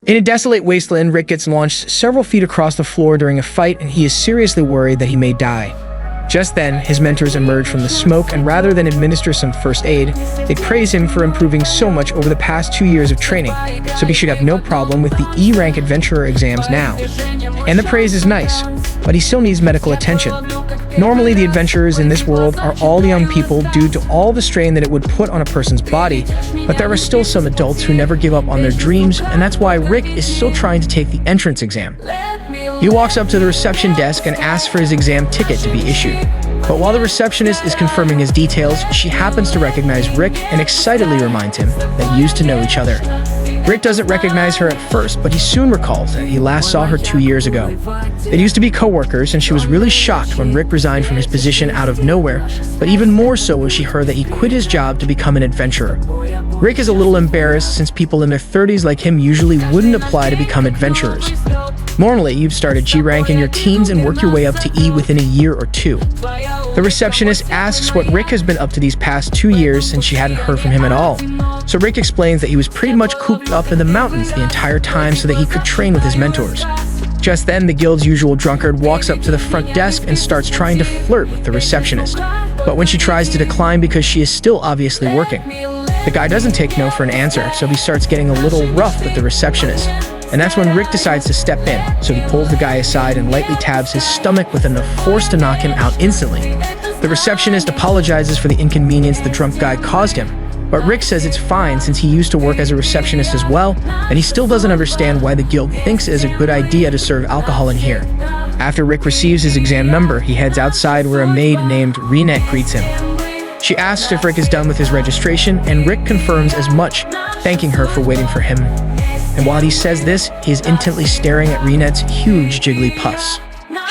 In a desolate wasteland, Rick gets launched several feet across the floor during a fight, and he is seriously worried that he may die. Just then, his mentors emerge from the smoke, and rather than administer some first aid, they praise him for improving so much over the past 2 years of training, so he should have no problem with the E-rank adventurer exams now. And the praise is nice, but he still needs medical attention. Normally, the adventurers in this world are all young people due to all the strain that it would put on a person's body, but there are still some adults who never give up on their dreams, and that's why Rick is still trying to take the entrance exam. He walks up to the reception desk and asks for his exam ticket to be issued. But while the receptionist is confirming his details, she happens to recognize Rick and excitedly reminds him that you used to know each other. Rick doesn't recognize her at first, but he soon recalls that he last saw her 2 years ago. They used to be co-workers, and she was really shocked when Rick resigned from his position out of nowhere, but even more so when she heard that he quit his job to become an adventurer. Rick is a little embarrassed since people in their 30s like him usually wouldn't apply to become adventurers. Normally, you'd start at G rank in your teens and work your way up to E within a year or two. The receptionist asks what Rick has been up to these past 2 years since she hadn't heard from him at all. So Rick explains that he was pretty much cooped up in the mountains the entire time so that he could train with his mentors. Just then, the guild's usual drunkard walks up to the front desk and starts trying to flirt with the receptionist. But when she tries to decline because she is still obviously working, the guy doesn't take no for an answer, so he starts getting a little rough with the receptionist. And that's when Rick decides to step in, so he pulls the guy aside and lightly tabs his stomach with enough force to knock him out instantly. The receptionist apologizes for the inconvenience the drunk guy caused him, but Rick says it's fine since he used to work as a receptionist as well, and he still doesn't understand why the guild thinks it is a good idea to serve alcohol in here. After Rick receives his exam number, he heads outside where a maid named Renette greets him. She asks if Rick is done with his registration, and Rick confirms as much, thanking her for waiting for him. And while he says this, he is intently staring at Renette's huge jiggly puffs.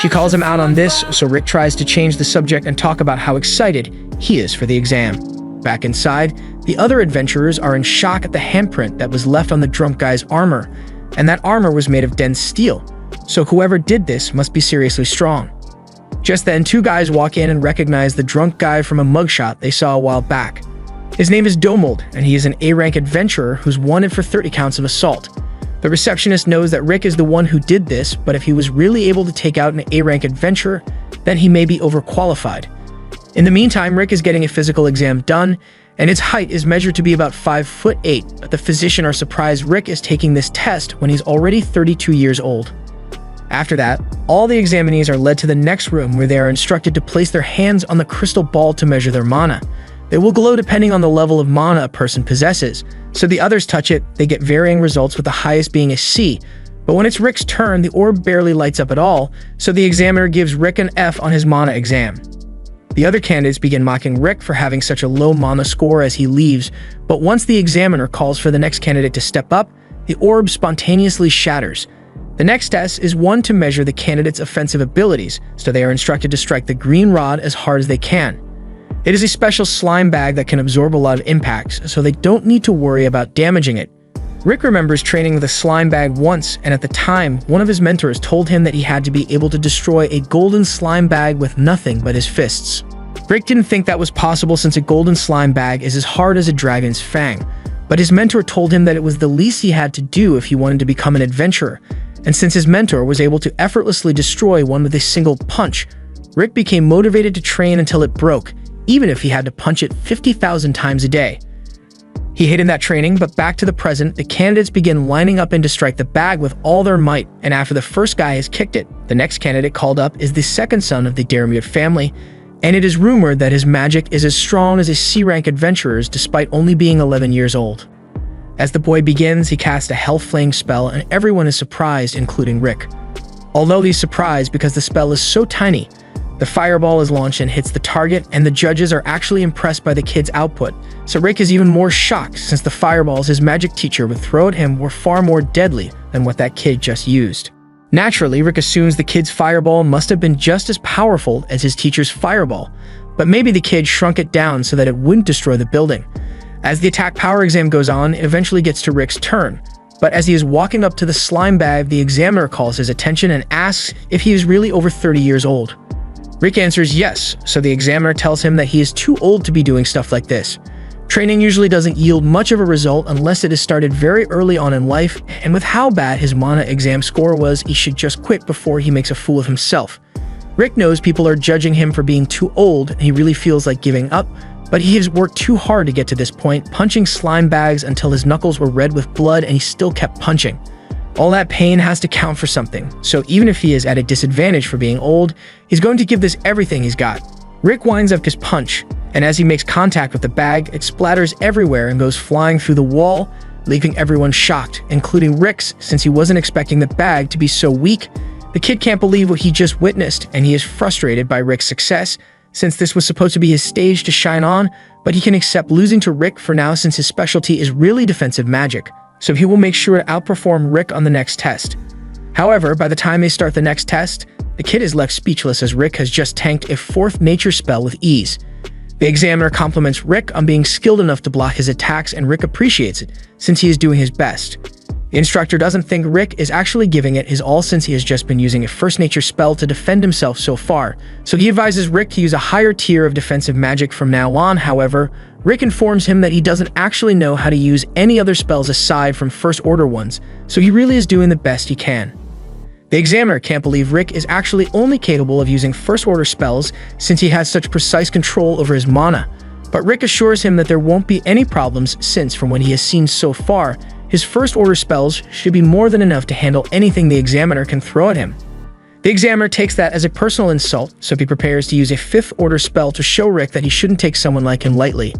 She calls him out on this, so Rick tries to change the subject and talk about how excited he is for the exam. Back inside, the other adventurers are in shock at the handprint that was left on the drunk guy's armor, and that armor was made of dense steel, so whoever did this must be seriously strong. Just then, 2 guys walk in and recognize the drunk guy from a mugshot they saw a while back. His name is Domold, and he is an A-rank adventurer who's wanted for 30 counts of assault. The receptionist knows that Rick is the one who did this, but if he was really able to take out an A-rank adventurer, then he may be overqualified. In the meantime, Rick is getting a physical exam done, and its height is measured to be about 5'8", but the physician are surprised Rick is taking this test when he's already 32 years old. After that, all the examinees are led to the next room where they are instructed to place their hands on the crystal ball to measure their mana. They will glow depending on the level of mana a person possesses, so the others touch it, they get varying results with the highest being a C, but when it's Rick's turn, the orb barely lights up at all, so the examiner gives Rick an F on his mana exam. The other candidates begin mocking Rick for having such a low mana score as he leaves, but once the examiner calls for the next candidate to step up, the orb spontaneously shatters. The next test is one to measure the candidate's offensive abilities, so they are instructed to strike the green rod as hard as they can. It is a special slime bag that can absorb a lot of impacts, so they don't need to worry about damaging it. Rick remembers training with a slime bag once, and at the time, one of his mentors told him that he had to be able to destroy a golden slime bag with nothing but his fists. Rick didn't think that was possible since a golden slime bag is as hard as a dragon's fang, but his mentor told him that it was the least he had to do if he wanted to become an adventurer, and since his mentor was able to effortlessly destroy one with a single punch, Rick became motivated to train until it broke, even if he had to punch it 50,000 times a day. He hid in that training, but back to the present, the candidates begin lining up in to strike the bag with all their might, and after the first guy has kicked it, the next candidate called up is the second son of the Dermute family, and it is rumored that his magic is as strong as a C-rank adventurer's despite only being 11 years old. As the boy begins, he casts a Hellflame spell, and everyone is surprised, including Rick. Although he's surprised because the spell is so tiny, the fireball is launched and hits the target, and the judges are actually impressed by the kid's output, so Rick is even more shocked since the fireballs his magic teacher would throw at him were far more deadly than what that kid just used. Naturally, Rick assumes the kid's fireball must have been just as powerful as his teacher's fireball, but maybe the kid shrunk it down so that it wouldn't destroy the building. As the attack power exam goes on, it eventually gets to Rick's turn, but as he is walking up to the slime bag, the examiner calls his attention and asks if he is really over 30 years old. Rick answers yes, so the examiner tells him that he is too old to be doing stuff like this. Training usually doesn't yield much of a result unless it is started very early on in life, and with how bad his mana exam score was, he should just quit before he makes a fool of himself. Rick knows people are judging him for being too old, and he really feels like giving up, but he has worked too hard to get to this point, punching slime bags until his knuckles were red with blood, and he still kept punching. All that pain has to count for something, so even if he is at a disadvantage for being old, he's going to give this everything he's got. Rick winds up his punch, and as he makes contact with the bag, it splatters everywhere and goes flying through the wall, leaving everyone shocked, including Rick's, since he wasn't expecting the bag to be so weak. The kid can't believe what he just witnessed, and he is frustrated by Rick's success, since this was supposed to be his stage to shine on, but he can accept losing to Rick for now since his specialty is really defensive magic, so he will make sure to outperform Rick on the next test. However, by the time they start the next test, the kid is left speechless as Rick has just tanked a 4th nature spell with ease. The examiner compliments Rick on being skilled enough to block his attacks, and Rick appreciates it, since he is doing his best. The instructor doesn't think Rick is actually giving it his all since he has just been using a first nature spell to defend himself so far, so he advises Rick to use a higher tier of defensive magic from now on. However, Rick informs him that he doesn't actually know how to use any other spells aside from first order ones, so he really is doing the best he can. The examiner can't believe Rick is actually only capable of using first order spells since he has such precise control over his mana, but Rick assures him that there won't be any problems since, from what he has seen so far, his first order spells should be more than enough to handle anything the examiner can throw at him. The examiner takes that as a personal insult, so he prepares to use a 5th order spell to show Rick that he shouldn't take someone like him lightly.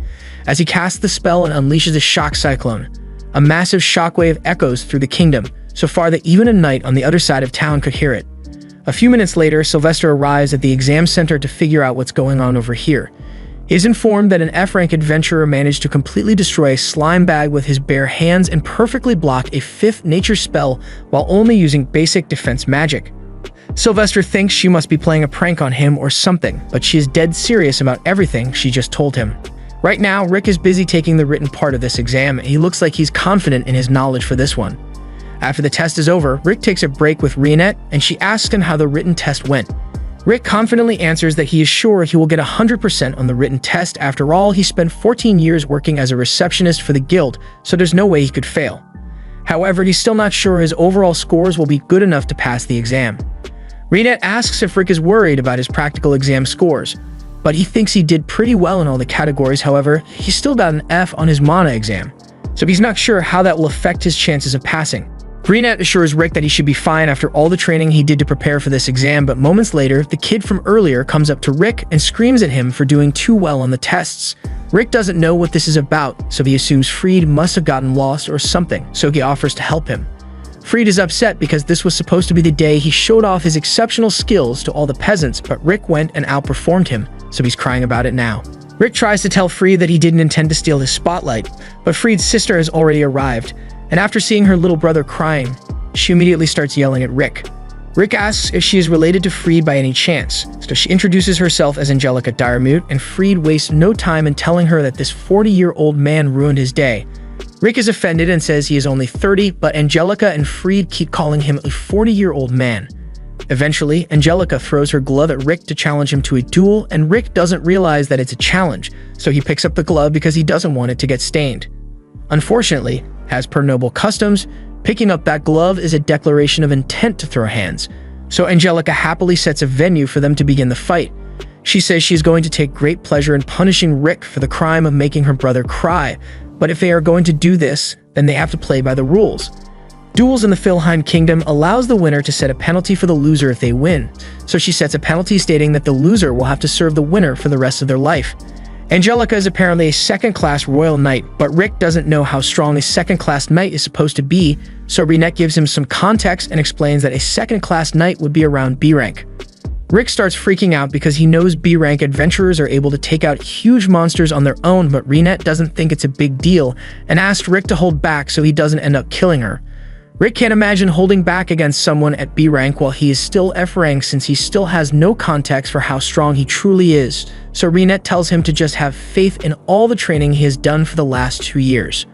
As he casts the spell and unleashes a shock cyclone, a massive shockwave echoes through the kingdom, so far that even a knight on the other side of town could hear it. A few minutes later, Sylvester arrives at the exam center to figure out what's going on over here. He is informed that an F-rank adventurer managed to completely destroy a slime bag with his bare hands and perfectly block a 5th nature spell while only using basic defense magic. Sylvester thinks she must be playing a prank on him or something, but she is dead serious about everything she just told him. Right now, Rick is busy taking the written part of this exam, and he looks like he's confident in his knowledge for this one. After the test is over, Rick takes a break with Reinette, and she asks him how the written test went. Rick confidently answers that he is sure he will get 100% on the written test. After all, he spent 14 years working as a receptionist for the guild, so there's no way he could fail. However, he's still not sure his overall scores will be good enough to pass the exam. Reinette asks if Rick is worried about his practical exam scores, but he thinks he did pretty well in all the categories. However, he still got an F on his mana exam, so he's not sure how that will affect his chances of passing. Reinette assures Rick that he should be fine after all the training he did to prepare for this exam, but moments later, the kid from earlier comes up to Rick and screams at him for doing too well on the tests. Rick doesn't know what this is about, so he assumes Freed must have gotten lost or something, so he offers to help him. Freed is upset because this was supposed to be the day he showed off his exceptional skills to all the peasants, but Rick went and outperformed him, so he's crying about it now. Rick tries to tell Freed that he didn't intend to steal his spotlight, but Freed's sister has already arrived, and after seeing her little brother crying, she immediately starts yelling at Rick. Rick asks if she is related to Freed by any chance, so she introduces herself as Angelica Diremute, and Freed wastes no time in telling her that this 40-year-old man ruined his day. Rick is offended and says he is only 30, but Angelica and Freed keep calling him a 40-year-old man. Eventually, Angelica throws her glove at Rick to challenge him to a duel, and Rick doesn't realize that it's a challenge, so he picks up the glove because he doesn't want it to get stained. Unfortunately, as per noble customs, picking up that glove is a declaration of intent to throw hands, so Angelica happily sets a venue for them to begin the fight. She says she is going to take great pleasure in punishing Rick for the crime of making her brother cry, but if they are going to do this, then they have to play by the rules. Duels in the Philheim Kingdom allows the winner to set a penalty for the loser if they win, so she sets a penalty stating that the loser will have to serve the winner for the rest of their life. Angelica is apparently a second-class royal knight, but Rick doesn't know how strong a second-class knight is supposed to be, so Reinette gives him some context and explains that a second-class knight would be around B rank. Rick starts freaking out because he knows B rank adventurers are able to take out huge monsters on their own, but Reinette doesn't think it's a big deal and asks Rick to hold back so he doesn't end up killing her. Rick can't imagine holding back against someone at B rank while he is still F rank, since he still has no context for how strong he truly is, so Reinette tells him to just have faith in all the training he has done for the last 2 years.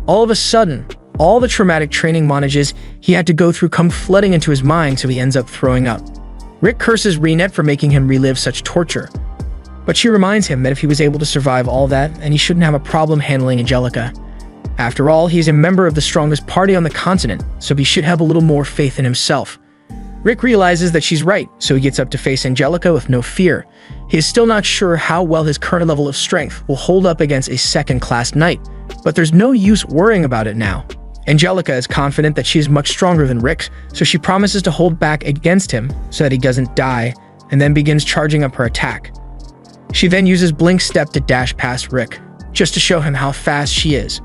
All of a sudden, all the traumatic training montages he had to go through come flooding into his mind, so he ends up throwing up. Rick curses Reinette for making him relive such torture. But she reminds him that if he was able to survive all that, then he shouldn't have a problem handling Angelica. After all, he's a member of the strongest party on the continent, so he should have a little more faith in himself. Rick realizes that she's right, so he gets up to face Angelica with no fear. He is still not sure how well his current level of strength will hold up against a second-class knight, but there's no use worrying about it now. Angelica is confident that she is much stronger than Rick, so she promises to hold back against him so that he doesn't die, and then begins charging up her attack. She then uses Blink Step to dash past Rick, just to show him how fast she is.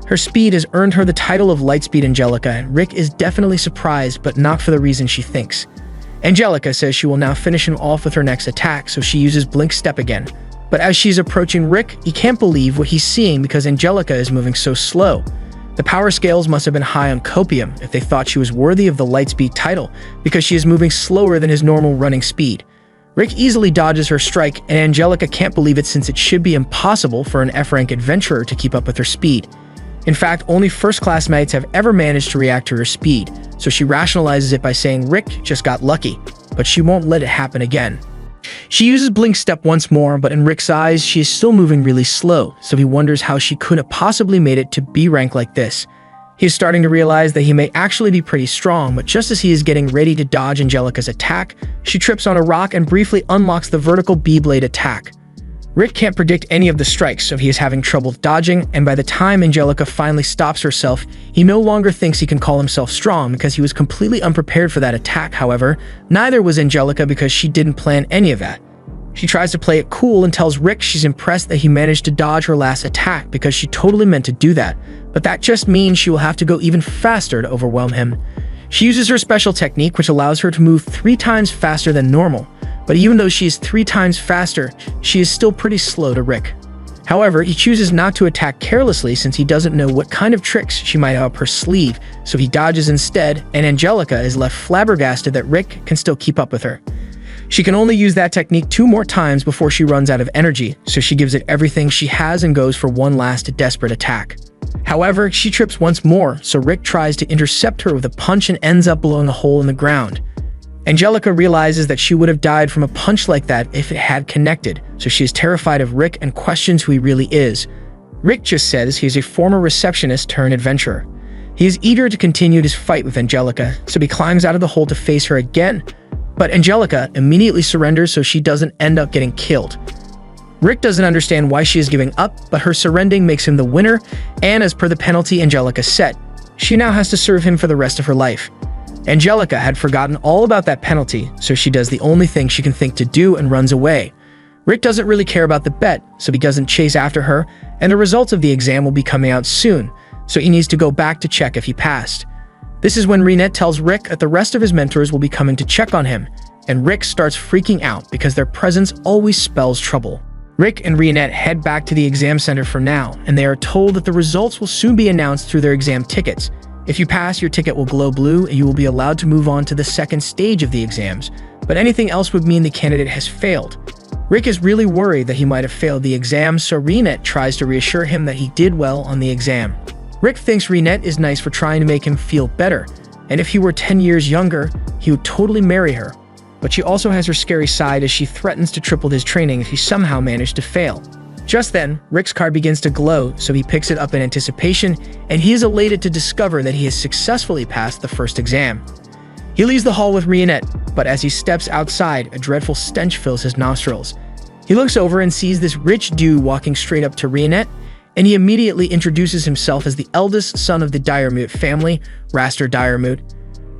Her speed has earned her the title of Lightspeed Angelica, and Rick is definitely surprised, but not for the reason she thinks. Angelica says she will now finish him off with her next attack, so she uses Blink Step again. But as she's approaching Rick, he can't believe what he's seeing because Angelica is moving so slow. The power scales must have been high on copium if they thought she was worthy of the Lightspeed title, because she is moving slower than his normal running speed. Rick easily dodges her strike, and Angelica can't believe it since it should be impossible for an F-rank adventurer to keep up with her speed. In fact, only first-class knights have ever managed to react to her speed, so she rationalizes it by saying Rick just got lucky, but she won't let it happen again. She uses Blink Step once more, but in Rick's eyes, she is still moving really slow, so he wonders how she could have possibly made it to B rank like this. He is starting to realize that he may actually be pretty strong, but just as he is getting ready to dodge Angelica's attack, she trips on a rock and briefly unlocks the vertical B-blade attack. Rick can't predict any of the strikes, so he is having trouble dodging, and by the time Angelica finally stops herself, he no longer thinks he can call himself strong because he was completely unprepared for that attack. However, neither was Angelica because she didn't plan any of that. She tries to play it cool and tells Rick she's impressed that he managed to dodge her last attack because she totally meant to do that, but that just means she will have to go even faster to overwhelm him. She uses her special technique, which allows her to move 3 times faster than normal, but even though she is 3 times faster, she is still pretty slow to Rick. However, he chooses not to attack carelessly since he doesn't know what kind of tricks she might have up her sleeve, so he dodges instead, and Angelica is left flabbergasted that Rick can still keep up with her. She can only use that technique 2 more times before she runs out of energy, so she gives it everything she has and goes for one last desperate attack. However, she trips once more, so Rick tries to intercept her with a punch and ends up blowing a hole in the ground. Angelica realizes that she would have died from a punch like that if it had connected, so she is terrified of Rick and questions who he really is. Rick just says he is a former receptionist turned adventurer. He is eager to continue his fight with Angelica, so he climbs out of the hole to face her again, but Angelica immediately surrenders so she doesn't end up getting killed. Rick doesn't understand why she is giving up, but her surrendering makes him the winner, and as per the penalty Angelica set, she now has to serve him for the rest of her life. Angelica had forgotten all about that penalty, so she does the only thing she can think to do and runs away. Rick doesn't really care about the bet, so he doesn't chase after her, and the results of the exam will be coming out soon, so he needs to go back to check if he passed. This is when Renette tells Rick that the rest of his mentors will be coming to check on him, and Rick starts freaking out because their presence always spells trouble. Rick and Renette head back to the exam center for now, and they are told that the results will soon be announced through their exam tickets. If you pass, your ticket will glow blue and you will be allowed to move on to the second stage of the exams, but anything else would mean the candidate has failed. Rick is really worried that he might have failed the exam, so Renette tries to reassure him that he did well on the exam. Rick thinks Renette is nice for trying to make him feel better, and if he were 10 years younger, he would totally marry her. But she also has her scary side as she threatens to triple his training if he somehow managed to fail. Just then, Rick's card begins to glow, so he picks it up in anticipation, and he is elated to discover that he has successfully passed the first exam. He leaves the hall with Renette, but as he steps outside, a dreadful stench fills his nostrils. He looks over and sees this rich dude walking straight up to Renette, and he immediately introduces himself as the eldest son of the Diremute family, Raster Diremute.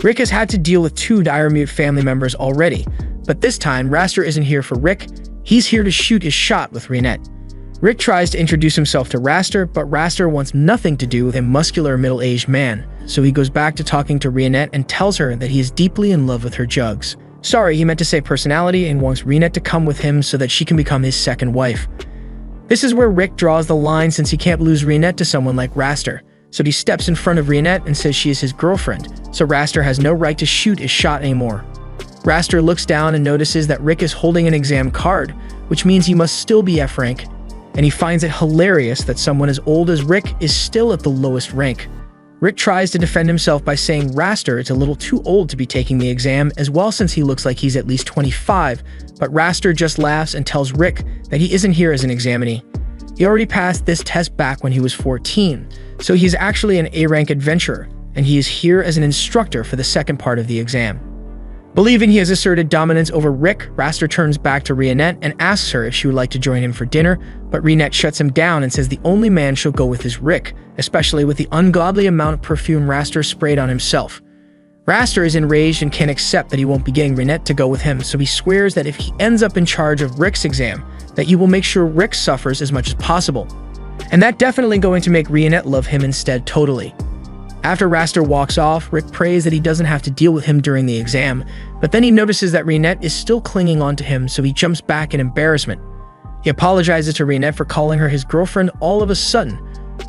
Rick has had to deal with 2 Diremute family members already, but this time Raster isn't here for Rick, he's here to shoot his shot with Renette. Rick tries to introduce himself to Raster, but Raster wants nothing to do with a muscular middle-aged man, so he goes back to talking to Renette and tells her that he is deeply in love with her jugs. Sorry, he meant to say personality, and wants Renette to come with him so that she can become his second wife. This is where Rick draws the line since he can't lose Renette to someone like Raster, so he steps in front of Renette and says she is his girlfriend, so Raster has no right to shoot his shot anymore. Raster looks down and notices that Rick is holding an exam card, which means he must still be F rank, and he finds it hilarious that someone as old as Rick is still at the lowest rank. Rick tries to defend himself by saying Raster is a little too old to be taking the exam as well since he looks like he's at least 25, but Raster just laughs and tells Rick that he isn't here as an examinee. He already passed this test back when he was 14, so he's actually an A-rank adventurer, and he is here as an instructor for the second part of the exam. Believing he has asserted dominance over Rick, Raster turns back to Reinette and asks her if she would like to join him for dinner, but Reinette shuts him down and says the only man she'll go with is Rick, especially with the ungodly amount of perfume Raster sprayed on himself. Raster is enraged and can't accept that he won't be getting Reinette to go with him, so he swears that if he ends up in charge of Rick's exam, that he will make sure Rick suffers as much as possible. And that definitely going to make Reinette love him instead totally. After Raster walks off, Rick prays that he doesn't have to deal with him during the exam, but then he notices that Reinette is still clinging on to him, so he jumps back in embarrassment. He apologizes to Reinette for calling her his girlfriend all of a sudden,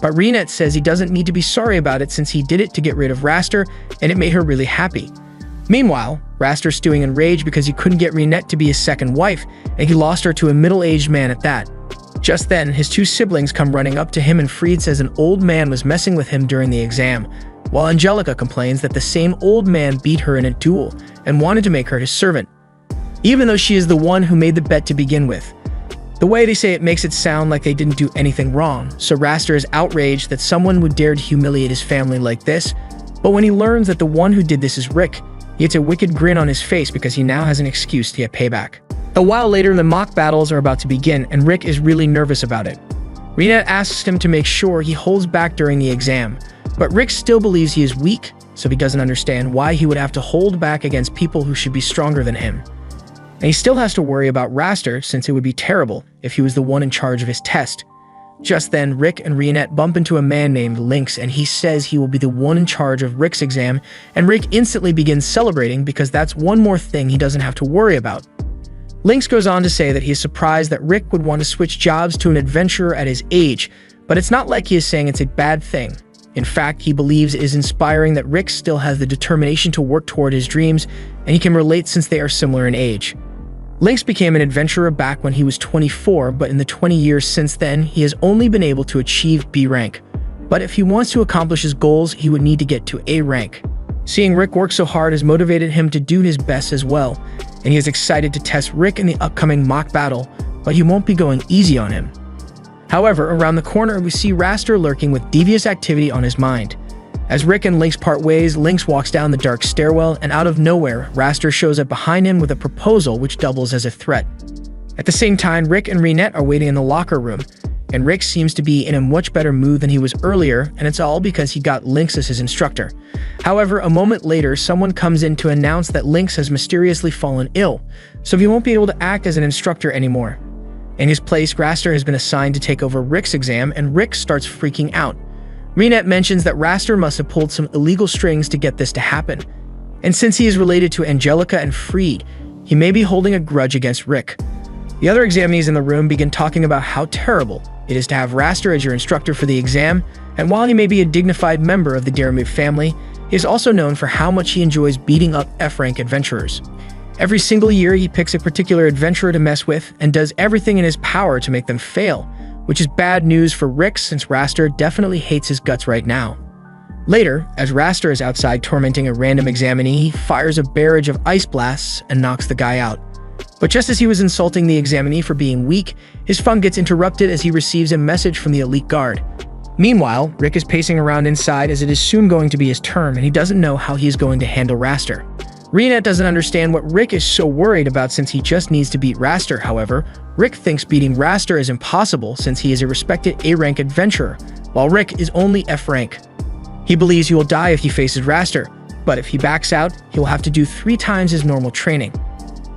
but Reinette says he doesn't need to be sorry about it since he did it to get rid of Raster, and it made her really happy. Meanwhile, Raster's stewing in rage because he couldn't get Reinette to be his second wife, and he lost her to a middle-aged man at that. Just then, his two siblings come running up to him and Fried says an old man was messing with him during the exam, while Angelica complains that the same old man beat her in a duel and wanted to make her his servant, even though she is the one who made the bet to begin with. The way they say it makes it sound like they didn't do anything wrong, so Raster is outraged that someone would dare to humiliate his family like this, but when he learns that the one who did this is Rick, he gets a wicked grin on his face because he now has an excuse to get payback. A while later, the mock battles are about to begin, and Rick is really nervous about it. Reinette asks him to make sure he holds back during the exam, but Rick still believes he is weak, so he doesn't understand why he would have to hold back against people who should be stronger than him. And he still has to worry about Raster since it would be terrible if he was the one in charge of his test. Just then, Rick and Reinette bump into a man named Lynx, and he says he will be the one in charge of Rick's exam, and Rick instantly begins celebrating because that's one more thing he doesn't have to worry about. Lynx goes on to say that he is surprised that Rick would want to switch jobs to an adventurer at his age, but it's not like he is saying it's a bad thing. In fact, he believes it is inspiring that Rick still has the determination to work toward his dreams, and he can relate since they are similar in age. Lynx became an adventurer back when he was 24, but in the 20 years since then, he has only been able to achieve B rank. But if he wants to accomplish his goals, he would need to get to A rank. Seeing Rick work so hard has motivated him to do his best as well, and he is excited to test Rick in the upcoming mock battle, but he won't be going easy on him. However, around the corner, we see Raster lurking with devious activity on his mind. As Rick and Lynx part ways, Lynx walks down the dark stairwell, and out of nowhere, Raster shows up behind him with a proposal which doubles as a threat. At the same time, Rick and Reinette are waiting in the locker room, and Rick seems to be in a much better mood than he was earlier, and it's all because he got Lynx as his instructor. However, a moment later, someone comes in to announce that Lynx has mysteriously fallen ill, so he won't be able to act as an instructor anymore. In his place, Raster has been assigned to take over Rick's exam, and Rick starts freaking out. Reinette mentions that Raster must have pulled some illegal strings to get this to happen, and since he is related to Angelica and Fried, he may be holding a grudge against Rick. The other examinees in the room begin talking about how terrible it is to have Raster as your instructor for the exam, and while he may be a dignified member of the Deremute family, he is also known for how much he enjoys beating up F-rank adventurers. Every single year, he picks a particular adventurer to mess with and does everything in his power to make them fail, which is bad news for Rick since Raster definitely hates his guts right now. Later, as Raster is outside tormenting a random examinee, he fires a barrage of ice blasts and knocks the guy out. But just as he was insulting the examinee for being weak, his fun gets interrupted as he receives a message from the elite guard. Meanwhile, Rick is pacing around inside as it is soon going to be his turn and he doesn't know how he is going to handle Raster. Reinette doesn't understand what Rick is so worried about since he just needs to beat Raster. However, Rick thinks beating Raster is impossible since he is a respected A-rank adventurer, while Rick is only F-rank. He believes he will die if he faces Raster, but if he backs out, he will have to do 3 times his normal training.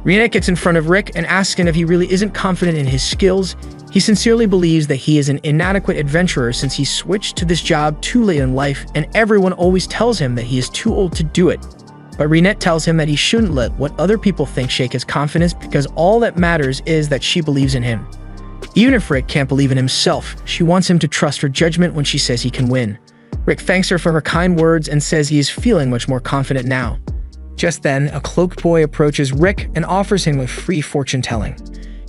Reinette gets in front of Rick and asks him if he really isn't confident in his skills. He sincerely believes that he is an inadequate adventurer since he switched to this job too late in life and everyone always tells him that he is too old to do it. But Reinette tells him that he shouldn't let what other people think shake his confidence because all that matters is that she believes in him. Even if Rick can't believe in himself, she wants him to trust her judgment when she says he can win. Rick thanks her for her kind words and says he is feeling much more confident now. Just then, a cloaked boy approaches Rick and offers him a free fortune-telling.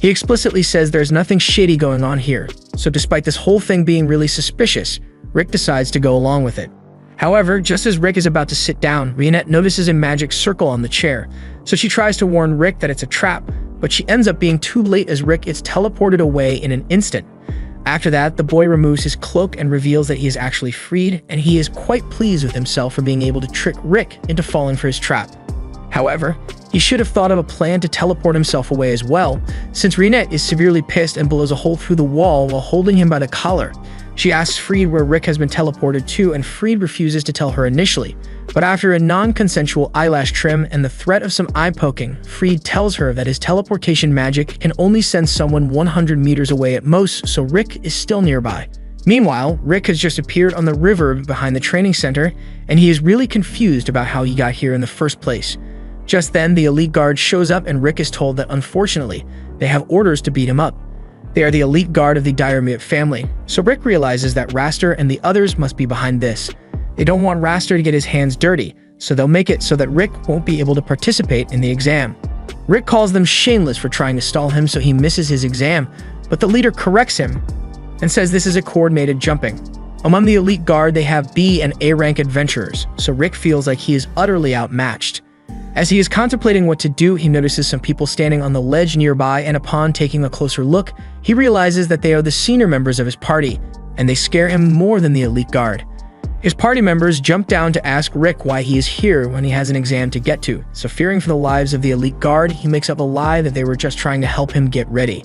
He explicitly says there's nothing shady going on here, so despite this whole thing being really suspicious, Rick decides to go along with it. However, just as Rick is about to sit down, Rionette notices a magic circle on the chair, so she tries to warn Rick that it's a trap, but she ends up being too late as Rick is teleported away in an instant. After that, the boy removes his cloak and reveals that he is actually freed, and he is quite pleased with himself for being able to trick Rick into falling for his trap. However, he should have thought of a plan to teleport himself away as well, since Rionette is severely pissed and blows a hole through the wall while holding him by the collar. She asks Freed where Rick has been teleported to, and Freed refuses to tell her initially. But after a non-consensual eyelash trim and the threat of some eye poking, Freed tells her that his teleportation magic can only send someone 100 meters away at most, so Rick is still nearby. Meanwhile, Rick has just appeared on the river behind the training center, and he is really confused about how he got here in the first place. Just then, the elite guard shows up and Rick is told that unfortunately, they have orders to beat him up. They are the elite guard of the Diremiot family, so Rick realizes that Raster and the others must be behind this. They don't want Raster to get his hands dirty, so they'll make it so that Rick won't be able to participate in the exam. Rick calls them shameless for trying to stall him so he misses his exam, but the leader corrects him and says this is a coordinated jumping. Among the elite guard, they have B and A rank adventurers, so Rick feels like he is utterly outmatched. As he is contemplating what to do, he notices some people standing on the ledge nearby, and upon taking a closer look, he realizes that they are the senior members of his party, and they scare him more than the elite guard. His party members jump down to ask Rick why he is here when he has an exam to get to, so fearing for the lives of the elite guard, he makes up a lie that they were just trying to help him get ready.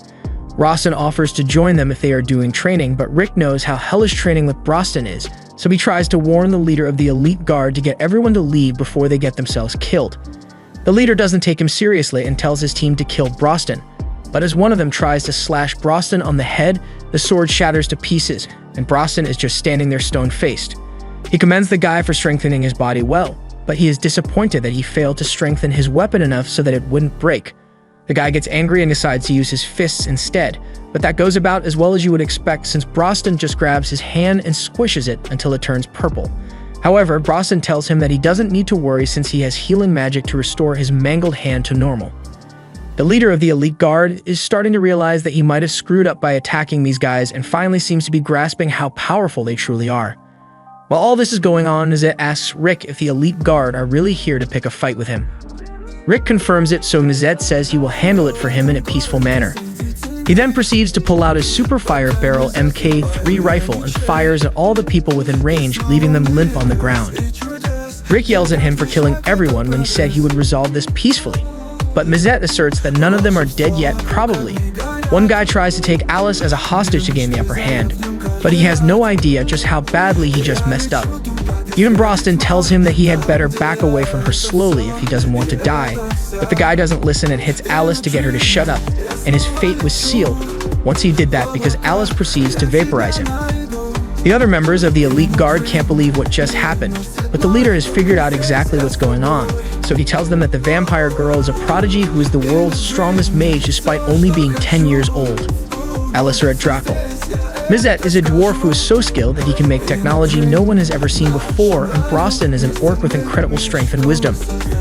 Rostin offers to join them if they are doing training, but Rick knows how hellish training with Broston is, so he tries to warn the leader of the elite guard to get everyone to leave before they get themselves killed. The leader doesn't take him seriously and tells his team to kill Broston, but as one of them tries to slash Broston on the head, the sword shatters to pieces, and Broston is just standing there stone-faced. He commends the guy for strengthening his body well, but he is disappointed that he failed to strengthen his weapon enough so that it wouldn't break. The guy gets angry and decides to use his fists instead, but that goes about as well as you would expect since Broston just grabs his hand and squishes it until it turns purple. However, Broston tells him that he doesn't need to worry since he has healing magic to restore his mangled hand to normal. The leader of the elite guard is starting to realize that he might have screwed up by attacking these guys and finally seems to be grasping how powerful they truly are. While all this is going on, Nezet asks Rick if the elite guard are really here to pick a fight with him. Rick confirms it, so Nezet says he will handle it for him in a peaceful manner. He then proceeds to pull out his Super Fire Barrel MK3 rifle and fires at all the people within range, leaving them limp on the ground. Rick yells at him for killing everyone when he said he would resolve this peacefully, but Nezet asserts that none of them are dead yet, probably. One guy tries to take Alice as a hostage to gain the upper hand, but he has no idea just how badly he just messed up. Even Broston tells him that he had better back away from her slowly if he doesn't want to die, but the guy doesn't listen and hits Alice to get her to shut up, and his fate was sealed once he did that because Alice proceeds to vaporize him. The other members of the elite guard can't believe what just happened, but the leader has figured out exactly what's going on, so he tells them that the vampire girl is a prodigy who is the world's strongest mage despite only being 10 years old. Aliseret Drakel. Mizet is a dwarf who is so skilled that he can make technology no one has ever seen before, and Broston is an orc with incredible strength and wisdom.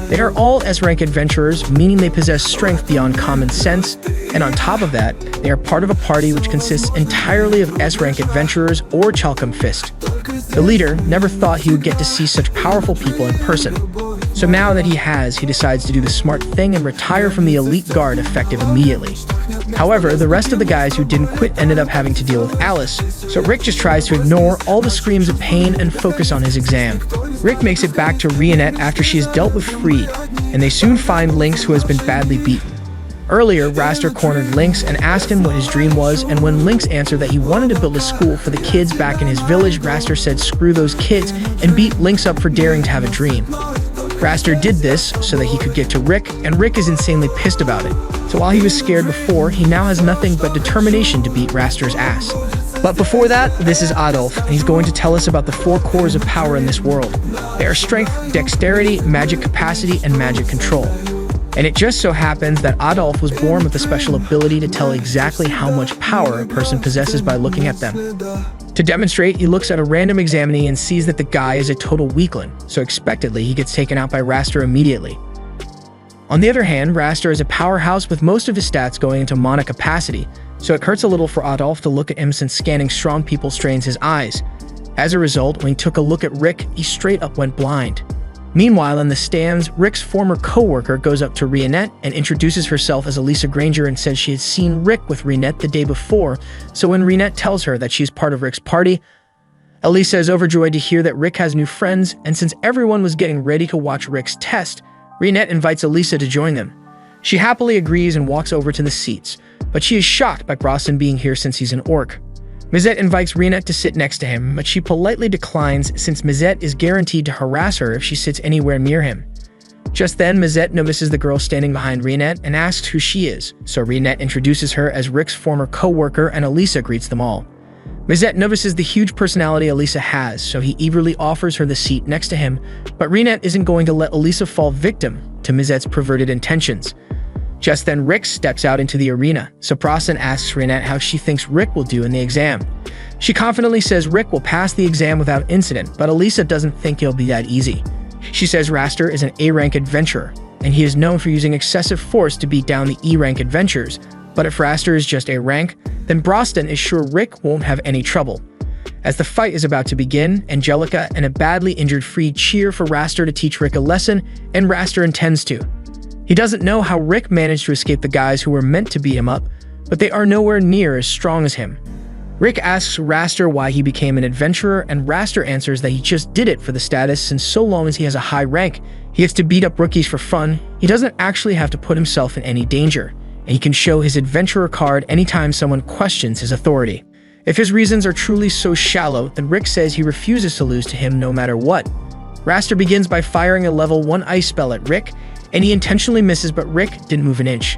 They are all S-rank adventurers, meaning they possess strength beyond common sense, and on top of that, they are part of a party which consists entirely of S-rank adventurers or Chalcom Fist. The leader never thought he would get to see such powerful people in person. So now that he decides to do the smart thing and retire from the elite guard effective immediately. However, the rest of the guys who didn't quit ended up having to deal with Alice, so Rick just tries to ignore all the screams of pain and focus on his exam. Rick makes it back to Rionette after she has dealt with Freed, and they soon find Lynx, who has been badly beaten. Earlier, Raster cornered Lynx and asked him what his dream was, and when Lynx answered that he wanted to build a school for the kids back in his village, Raster said screw those kids and beat Lynx up for daring to have a dream. Raster did this so that he could get to Rick, and Rick is insanely pissed about it. So while he was scared before, he now has nothing but determination to beat Raster's ass. But before that, this is Adolf, and he's going to tell us about the 4 cores of power in this world. They are strength, dexterity, magic capacity, and magic control. And it just so happens that Adolf was born with the special ability to tell exactly how much power a person possesses by looking at them. To demonstrate, he looks at a random examinee and sees that the guy is a total weakling, so expectedly he gets taken out by Raster immediately. On the other hand, Raster is a powerhouse with most of his stats going into mana capacity, so it hurts a little for Adolf to look at him since scanning strong people strains his eyes. As a result, when he took a look at Rick, he straight up went blind. Meanwhile, in the stands, Rick's former co-worker goes up to Rionette and introduces herself as Elisa Granger and says she had seen Rick with Rionette the day before, so when Rionette tells her that she's part of Rick's party, Elisa is overjoyed to hear that Rick has new friends, and since everyone was getting ready to watch Rick's test, Rionette invites Elisa to join them. She happily agrees and walks over to the seats, but she is shocked by Brosnan being here since he's an orc. Mizette invites Rionette to sit next to him, but she politely declines since Mizette is guaranteed to harass her if she sits anywhere near him. Just then, Mizette notices the girl standing behind Rionette and asks who she is, so Rionette introduces her as Rick's former co-worker and Elisa greets them all. Mizette notices the huge personality Elisa has, so he eagerly offers her the seat next to him, but Rionette isn't going to let Elisa fall victim to Mizette's perverted intentions. Just then, Rick steps out into the arena, so Brosnan asks Rionette how she thinks Rick will do in the exam. She confidently says Rick will pass the exam without incident, but Elisa doesn't think it'll be that easy. She says Raster is an A-rank adventurer, and he is known for using excessive force to beat down the E-rank adventurers, but if Raster is just A-rank, then Brosnan is sure Rick won't have any trouble. As the fight is about to begin, Angelica and a badly injured Free cheer for Raster to teach Rick a lesson, and Raster intends to. He doesn't know how Rick managed to escape the guys who were meant to beat him up, but they are nowhere near as strong as him. Rick asks Raster why he became an adventurer, and Raster answers that he just did it for the status since so long as he has a high rank, he gets to beat up rookies for fun. He doesn't actually have to put himself in any danger, and he can show his adventurer card anytime someone questions his authority. If his reasons are truly so shallow, then Rick says he refuses to lose to him no matter what. Raster begins by firing a level 1 ice spell at Rick, and he intentionally misses, but Rick didn't move an inch.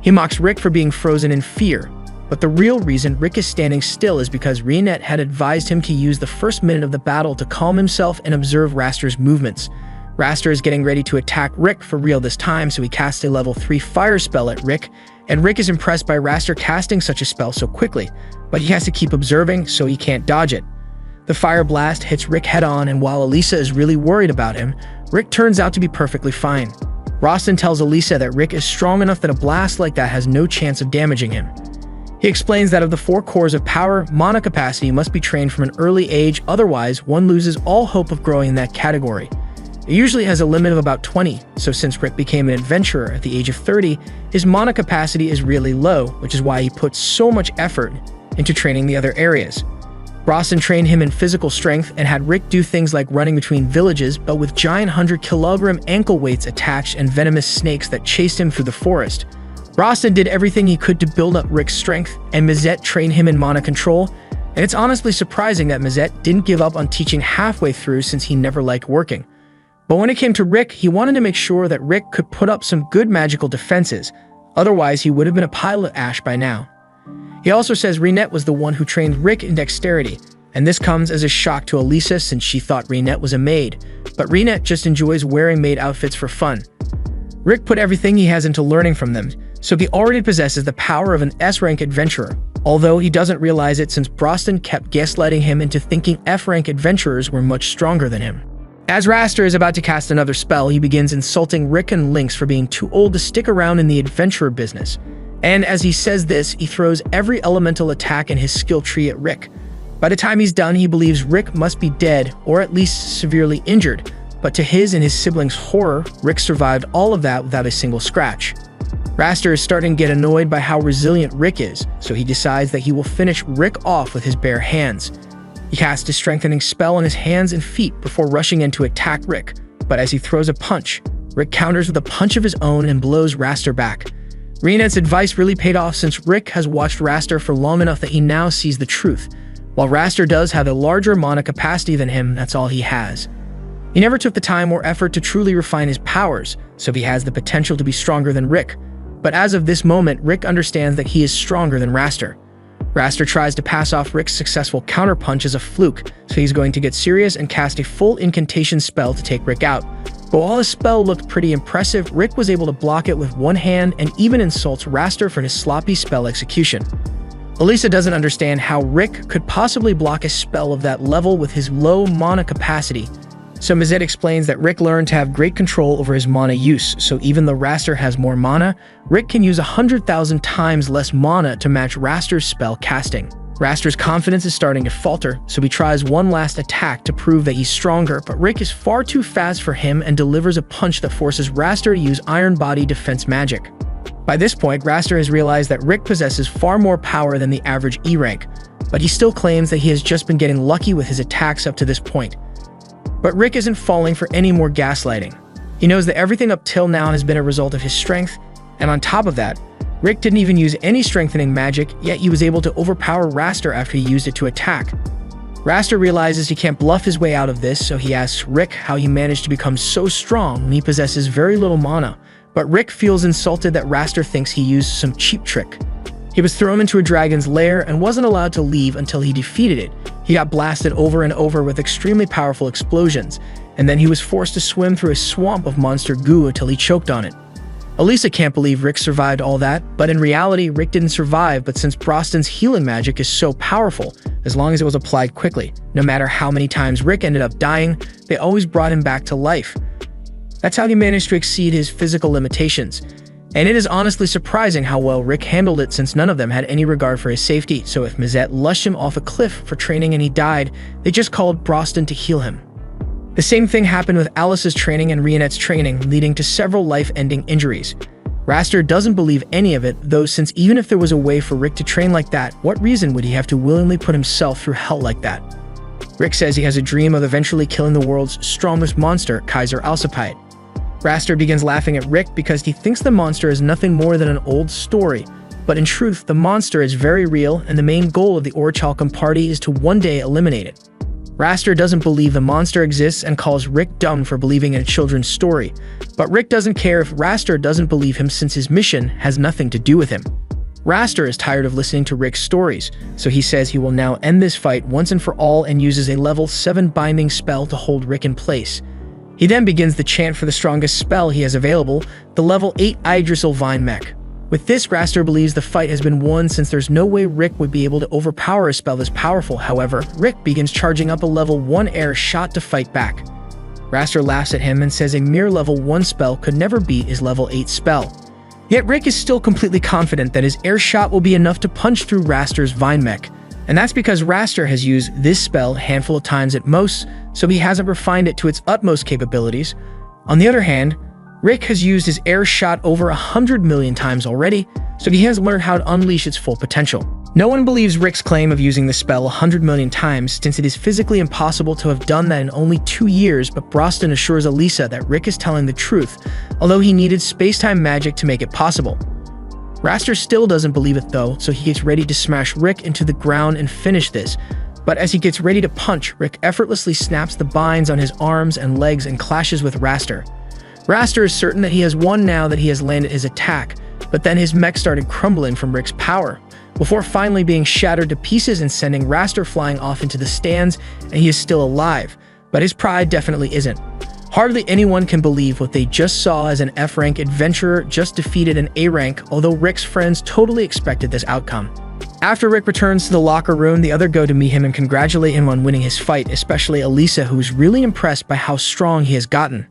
He mocks Rick for being frozen in fear, but the real reason Rick is standing still is because Rionette had advised him to use the first minute of the battle to calm himself and observe Raster's movements. Raster is getting ready to attack Rick for real this time, so he casts a level 3 fire spell at Rick, and Rick is impressed by Raster casting such a spell so quickly, but he has to keep observing so he can't dodge it. The fire blast hits Rick head-on, and while Elisa is really worried about him, Rick turns out to be perfectly fine. Brosnan tells Elisa that Rick is strong enough that a blast like that has no chance of damaging him. He explains that of the 4 cores of power, mana capacity must be trained from an early age, otherwise one loses all hope of growing in that category. It usually has a limit of about 20, so since Rick became an adventurer at the age of 30, his mana capacity is really low, which is why he puts so much effort into training the other areas. Brosnan trained him in physical strength and had Rick do things like running between villages, but with giant 100-kilogram ankle weights attached and venomous snakes that chased him through the forest. Brosnan did everything he could to build up Rick's strength, and Mizette trained him in mana control, and it's honestly surprising that Mizette didn't give up on teaching halfway through since he never liked working. But when it came to Rick, he wanted to make sure that Rick could put up some good magical defenses, otherwise he would have been a pile of ash by now. He also says Rionette was the one who trained Rick in dexterity, and this comes as a shock to Elisa since she thought Rionette was a maid, but Rionette just enjoys wearing maid outfits for fun. Rick put everything he has into learning from them, so he already possesses the power of an S-rank adventurer, although he doesn't realize it since Brosnan kept gaslighting him into thinking F-rank adventurers were much stronger than him. As Raster is about to cast another spell, he begins insulting Rick and Lynx for being too old to stick around in the adventurer business. And as he says this, he throws every elemental attack in his skill tree at Rick. By the time he's done, he believes Rick must be dead or at least severely injured, but to his and his siblings' horror, Rick survived all of that without a single scratch. Raster is starting to get annoyed by how resilient Rick is, so he decides that he will finish Rick off with his bare hands. He casts a strengthening spell on his hands and feet before rushing in to attack Rick, but as he throws a punch, Rick counters with a punch of his own and blows Raster back. Rionette's advice really paid off since Rick has watched Raster for long enough that he now sees the truth. While Raster does have a larger mana capacity than him, that's all he has. He never took the time or effort to truly refine his powers, so he has the potential to be stronger than Rick. But as of this moment, Rick understands that he is stronger than Raster. Raster tries to pass off Rick's successful counterpunch as a fluke, so he's going to get serious and cast a full incantation spell to take Rick out. But while his spell looked pretty impressive, Rick was able to block it with one hand and even insults Raster for his sloppy spell execution. Elisa doesn't understand how Rick could possibly block a spell of that level with his low mana capacity. So Mizette explains that Rick learned to have great control over his mana use, so even though Raster has more mana, Rick can use 100,000 times less mana to match Raster's spell casting. Raster's confidence is starting to falter, so he tries one last attack to prove that he's stronger, but Rick is far too fast for him and delivers a punch that forces Raster to use Iron Body defense magic. By this point, Raster has realized that Rick possesses far more power than the average E rank, but he still claims that he has just been getting lucky with his attacks up to this point. But Rick isn't falling for any more gaslighting. He knows that everything up till now has been a result of his strength, and on top of that, Rick didn't even use any strengthening magic, yet he was able to overpower Raster after he used it to attack. Raster realizes he can't bluff his way out of this, so he asks Rick how he managed to become so strong when he possesses very little mana, but Rick feels insulted that Raster thinks he used some cheap trick. He was thrown into a dragon's lair and wasn't allowed to leave until he defeated it. He got blasted over and over with extremely powerful explosions, and then he was forced to swim through a swamp of monster goo until he choked on it. Elisa can't believe Rick survived all that, but in reality, Rick didn't survive, but since Broston's healing magic is so powerful, as long as it was applied quickly, no matter how many times Rick ended up dying, they always brought him back to life. That's how he managed to exceed his physical limitations. And it is honestly surprising how well Rick handled it, since none of them had any regard for his safety, so if Mazette lushed him off a cliff for training and he died, they just called Broston to heal him. The same thing happened with Alice's training and Rionette's training, leading to several life-ending injuries. Raster doesn't believe any of it, though, since even if there was a way for Rick to train like that, what reason would he have to willingly put himself through hell like that? Rick says he has a dream of eventually killing the world's strongest monster, Kaiser Alcippide. Raster begins laughing at Rick because he thinks the monster is nothing more than an old story, but in truth, the monster is very real, and the main goal of the Orichalcum party is to one day eliminate it. Raster doesn't believe the monster exists and calls Rick dumb for believing in a children's story, but Rick doesn't care if Raster doesn't believe him, since his mission has nothing to do with him. Raster is tired of listening to Rick's stories, so he says he will now end this fight once and for all and uses a level 7 binding spell to hold Rick in place. He then begins the chant for the strongest spell he has available, the level 8 Yggdrasil Vine Mech. With this, Raster believes the fight has been won, since there's no way Rick would be able to overpower a spell this powerful. However, Rick begins charging up a level 1 air shot to fight back. Raster laughs at him and says a mere level 1 spell could never beat his level 8 spell. Yet Rick is still completely confident that his air shot will be enough to punch through Raster's Vine Mech, and that's because Raster has used this spell a handful of times at most, so he hasn't refined it to its utmost capabilities. On the other hand, Rick has used his air shot over 100 million times already, so he has learned how to unleash its full potential. No one believes Rick's claim of using the spell 100 million times, since it is physically impossible to have done that in only 2 years, but Broston assures Elisa that Rick is telling the truth, although he needed space-time magic to make it possible. Raster still doesn't believe it though, so he gets ready to smash Rick into the ground and finish this. But as he gets ready to punch, Rick effortlessly snaps the binds on his arms and legs and clashes with Raster. Raster is certain that he has won now that he has landed his attack, but then his mech started crumbling from Rick's power, before finally being shattered to pieces and sending Raster flying off into the stands, and he is still alive, but his pride definitely isn't. Hardly anyone can believe what they just saw, as an F-rank adventurer just defeated an A-rank, although Rick's friends totally expected this outcome. After Rick returns to the locker room, the other go to meet him and congratulate him on winning his fight, especially Elisa, who is really impressed by how strong he has gotten.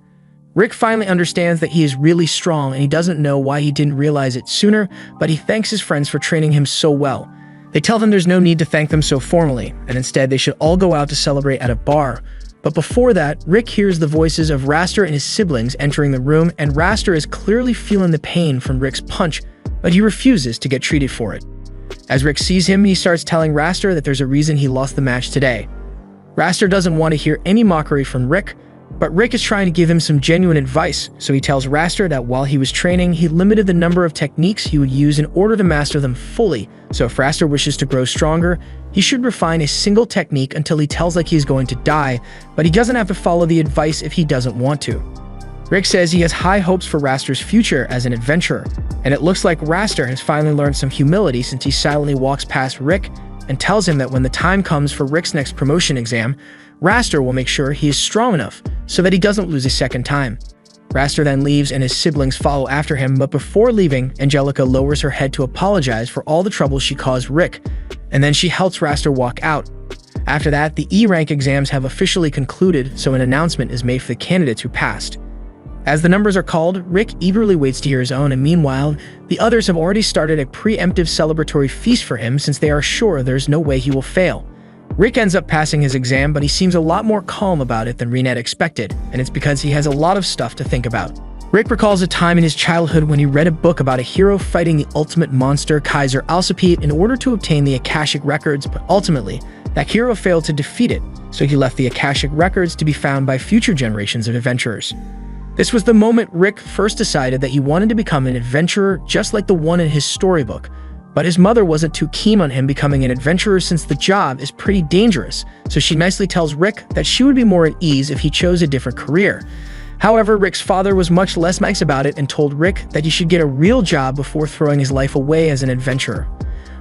Rick finally understands that he is really strong, and he doesn't know why he didn't realize it sooner, but he thanks his friends for training him so well. They tell them there's no need to thank them so formally, and instead they should all go out to celebrate at a bar. But before that, Rick hears the voices of Raster and his siblings entering the room, and Raster is clearly feeling the pain from Rick's punch, but he refuses to get treated for it. As Rick sees him, he starts telling Raster that there's a reason he lost the match today. Raster doesn't want to hear any mockery from Rick, but Rick is trying to give him some genuine advice, so he tells Raster that while he was training, he limited the number of techniques he would use in order to master them fully, so if Raster wishes to grow stronger, he should refine a single technique until he tells like he's going to die, but he doesn't have to follow the advice if he doesn't want to. Rick says he has high hopes for Raster's future as an adventurer, and it looks like Raster has finally learned some humility, since he silently walks past Rick and tells him that when the time comes for Rick's next promotion exam, Raster will make sure he is strong enough so that he doesn't lose a second time. Raster then leaves and his siblings follow after him, but before leaving, Angelica lowers her head to apologize for all the trouble she caused Rick, and then she helps Raster walk out. After that, the E-rank exams have officially concluded, so an announcement is made for the candidates who passed. As the numbers are called, Rick eagerly waits to hear his own, and meanwhile, the others have already started a preemptive celebratory feast for him since they are sure there's no way he will fail. Rick ends up passing his exam, but he seems a lot more calm about it than Renette expected, and it's because he has a lot of stuff to think about. Rick recalls a time in his childhood when he read a book about a hero fighting the ultimate monster, Kaiser Alcipete, in order to obtain the Akashic Records, but ultimately, that hero failed to defeat it, so he left the Akashic Records to be found by future generations of adventurers. This was the moment Rick first decided that he wanted to become an adventurer just like the one in his storybook, but his mother wasn't too keen on him becoming an adventurer since the job is pretty dangerous, so she nicely tells Rick that she would be more at ease if he chose a different career. However, Rick's father was much less nice about it and told Rick that he should get a real job before throwing his life away as an adventurer.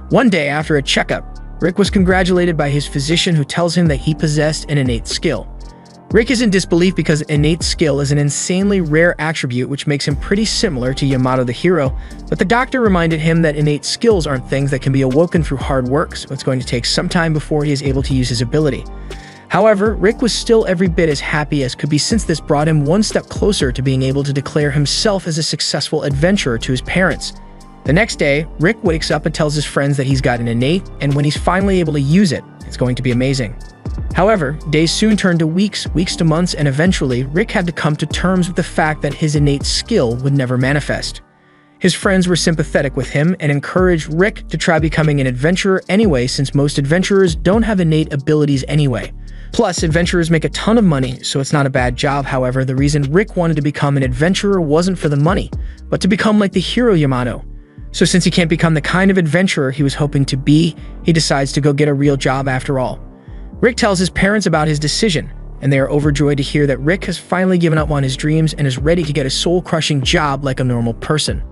One day after a checkup, Rick was congratulated by his physician who tells him that he possessed an innate skill. Rick is in disbelief because innate skill is an insanely rare attribute which makes him pretty similar to Yamato the hero, but the doctor reminded him that innate skills aren't things that can be awoken through hard work, so it's going to take some time before he is able to use his ability. However, Rick was still every bit as happy as could be since this brought him one step closer to being able to declare himself as a successful adventurer to his parents. The next day, Rick wakes up and tells his friends that he's got an innate, and when he's finally able to use it, it's going to be amazing. However, days soon turned to weeks to months, and eventually, Rick had to come to terms with the fact that his innate skill would never manifest. His friends were sympathetic with him and encouraged Rick to try becoming an adventurer anyway, since most adventurers don't have innate abilities anyway. Plus, adventurers make a ton of money, so it's not a bad job. However, the reason Rick wanted to become an adventurer wasn't for the money, but to become like the hero Yamato. So since he can't become the kind of adventurer he was hoping to be, he decides to go get a real job after all. Rick tells his parents about his decision, and they are overjoyed to hear that Rick has finally given up on his dreams and is ready to get a soul-crushing job like a normal person.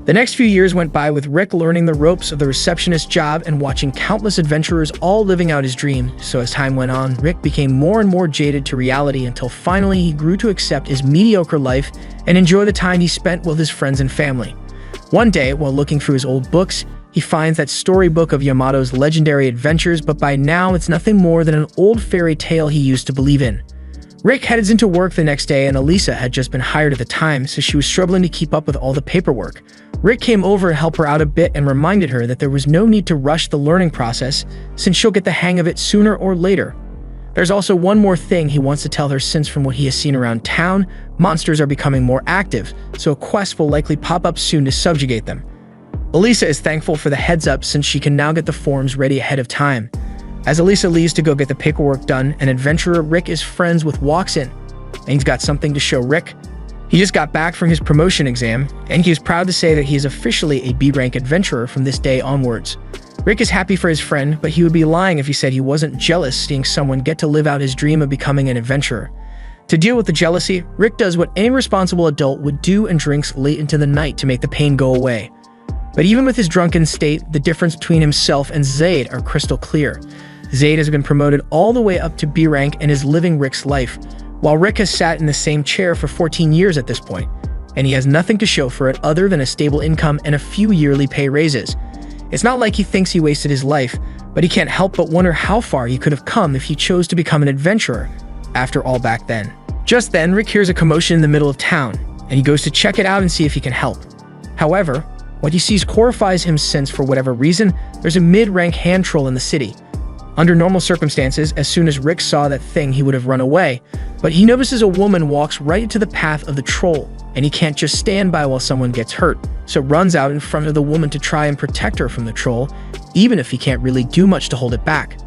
The next few years went by with Rick learning the ropes of the receptionist job and watching countless adventurers all living out his dream, so as time went on, Rick became more and more jaded to reality until finally he grew to accept his mediocre life and enjoy the time he spent with his friends and family. One day, while looking through his old books, he finds that storybook of Yamato's legendary adventures, but by now it's nothing more than an old fairy tale he used to believe in. Rick heads into work the next day, and Elisa had just been hired at the time, so she was struggling to keep up with all the paperwork. Rick came over to help her out a bit and reminded her that there was no need to rush the learning process, since she'll get the hang of it sooner or later. There's also one more thing he wants to tell her, since from what he has seen around town, monsters are becoming more active, so a quest will likely pop up soon to subjugate them. Elisa is thankful for the heads up since she can now get the forms ready ahead of time. As Elisa leaves to go get the paperwork done, an adventurer Rick is friends with walks in, and he's got something to show Rick. He just got back from his promotion exam, and he is proud to say that he is officially a B-rank adventurer from this day onwards. Rick is happy for his friend, but he would be lying if he said he wasn't jealous seeing someone get to live out his dream of becoming an adventurer. To deal with the jealousy, Rick does what any responsible adult would do and drinks late into the night to make the pain go away. But even with his drunken state, the difference between himself and Zaid are crystal clear. Zaid has been promoted all the way up to B rank and is living Rick's life, while Rick has sat in the same chair for 14 years at this point, and he has nothing to show for it other than a stable income and a few yearly pay raises. It's not like he thinks he wasted his life, but he can't help but wonder how far he could have come if he chose to become an adventurer, after all back then. Just then, Rick hears a commotion in the middle of town, and he goes to check it out and see if he can help. However, what he sees horrifies him since, for whatever reason, there's a mid-rank hand troll in the city. Under normal circumstances, as soon as Rick saw that thing, he would have run away, but he notices a woman walks right into the path of the troll, and he can't just stand by while someone gets hurt, so runs out in front of the woman to try and protect her from the troll, even if he can't really do much to hold it back.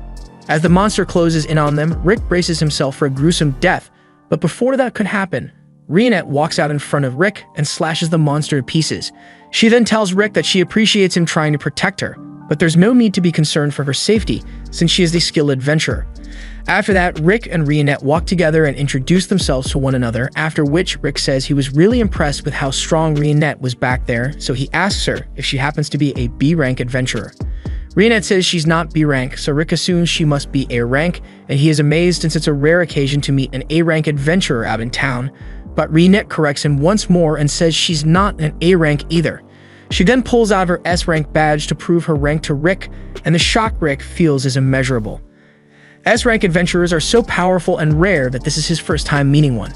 As the monster closes in on them, Rick braces himself for a gruesome death, but before that could happen, Renette walks out in front of Rick and slashes the monster to pieces. She then tells Rick that she appreciates him trying to protect her, but there's no need to be concerned for her safety, since she is a skilled adventurer. After that, Rick and Renette walk together and introduce themselves to one another, after which Rick says he was really impressed with how strong Renette was back there, so he asks her if she happens to be a B-rank adventurer. Renette says she's not B-rank, so Rick assumes she must be A-rank, and he is amazed since it's a rare occasion to meet an A-rank adventurer out in town, but Renette corrects him once more and says she's not an A-rank either. She then pulls out her S-rank badge to prove her rank to Rick, and the shock Rick feels is immeasurable. S-rank adventurers are so powerful and rare that this is his first time meeting one.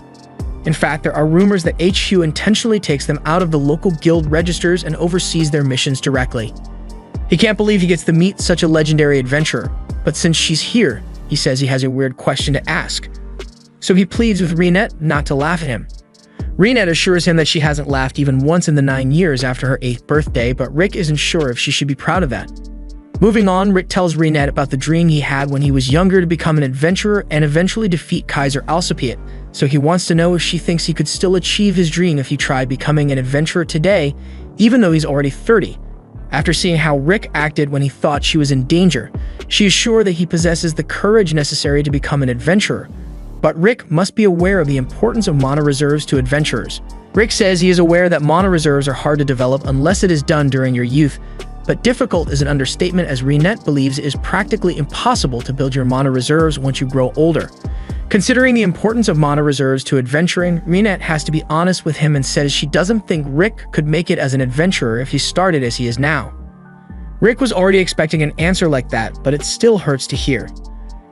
In fact, there are rumors that HQ intentionally takes them out of the local guild registers and oversees their missions directly. He can't believe he gets to meet such a legendary adventurer, but since she's here, he says he has a weird question to ask. So he pleads with Renette not to laugh at him. Renette assures him that she hasn't laughed even once in the 9 years after her 8th birthday, but Rick isn't sure if she should be proud of that. Moving on, Rick tells Renette about the dream he had when he was younger to become an adventurer and eventually defeat Kaiser Alcipiat, so he wants to know if she thinks he could still achieve his dream if he tried becoming an adventurer today, even though he's already 30. After seeing how Rick acted when he thought she was in danger, she is sure that he possesses the courage necessary to become an adventurer. But Rick must be aware of the importance of mana reserves to adventurers. Rick says he is aware that mana reserves are hard to develop unless it is done during your youth, but difficult is an understatement as Renette believes it is practically impossible to build your mana reserves once you grow older. Considering the importance of mana reserves to adventuring, Renette has to be honest with him and says she doesn't think Rick could make it as an adventurer if he started as he is now. Rick was already expecting an answer like that, but it still hurts to hear.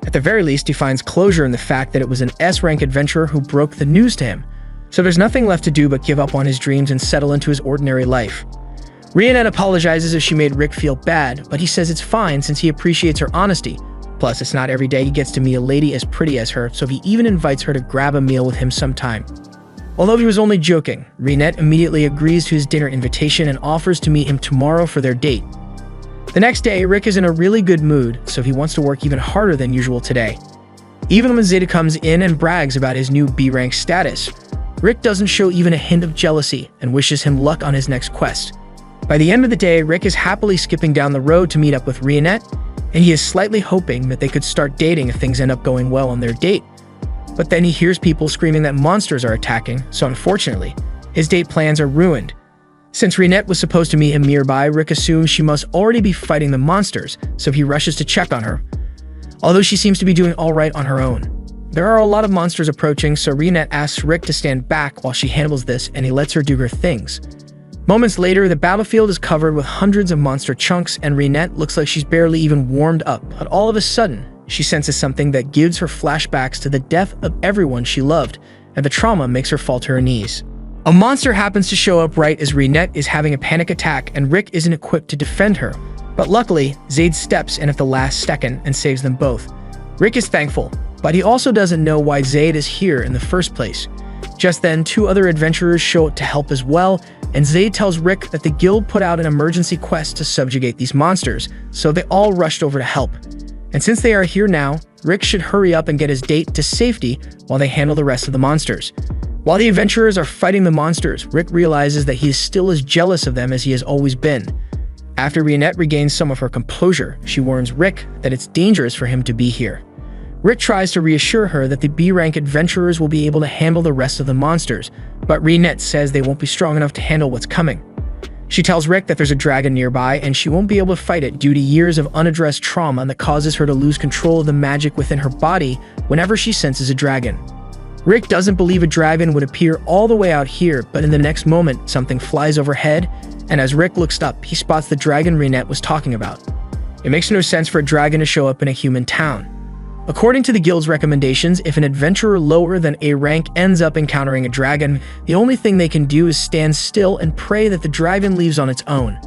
At the very least, he finds closure in the fact that it was an S-rank adventurer who broke the news to him, so there's nothing left to do but give up on his dreams and settle into his ordinary life. Renette apologizes if she made Rick feel bad, but he says it's fine since he appreciates her honesty. Plus, it's not every day he gets to meet a lady as pretty as her, so he even invites her to grab a meal with him sometime. Although he was only joking, Renette immediately agrees to his dinner invitation and offers to meet him tomorrow for their date. The next day, Rick is in a really good mood, so he wants to work even harder than usual today. Even when Zeta comes in and brags about his new B-rank status, Rick doesn't show even a hint of jealousy and wishes him luck on his next quest. By the end of the day, Rick is happily skipping down the road to meet up with Renette, and he is slightly hoping that they could start dating if things end up going well on their date. But then he hears people screaming that monsters are attacking, so unfortunately, his date plans are ruined. Since Renette was supposed to meet him nearby, Rick assumes she must already be fighting the monsters, so he rushes to check on her. Although she seems to be doing alright on her own. There are a lot of monsters approaching, so Renette asks Rick to stand back while she handles this and he lets her do her things. Moments later, the battlefield is covered with hundreds of monster chunks and Renette looks like she's barely even warmed up, but all of a sudden, she senses something that gives her flashbacks to the death of everyone she loved, and the trauma makes her fall to her knees. A monster happens to show up right as Renette is having a panic attack and Rick isn't equipped to defend her. But luckily, Zaid steps in at the last second and saves them both. Rick is thankful, but he also doesn't know why Zaid is here in the first place. Just then, 2 other adventurers show up to help as well, and Zaid tells Rick that the guild put out an emergency quest to subjugate these monsters, so they all rushed over to help. And since they are here now, Rick should hurry up and get his date to safety while they handle the rest of the monsters. While the adventurers are fighting the monsters, Rick realizes that he is still as jealous of them as he has always been. After Renette regains some of her composure, she warns Rick that it's dangerous for him to be here. Rick tries to reassure her that the B-rank adventurers will be able to handle the rest of the monsters, but Renette says they won't be strong enough to handle what's coming. She tells Rick that there's a dragon nearby and she won't be able to fight it due to years of unaddressed trauma that causes her to lose control of the magic within her body whenever she senses a dragon. Rick doesn't believe a dragon would appear all the way out here, but in the next moment, something flies overhead, and as Rick looks up, he spots the dragon Renette was talking about. It makes no sense for a dragon to show up in a human town. According to the guild's recommendations, if an adventurer lower than A rank ends up encountering a dragon, the only thing they can do is stand still and pray that the dragon leaves on its own.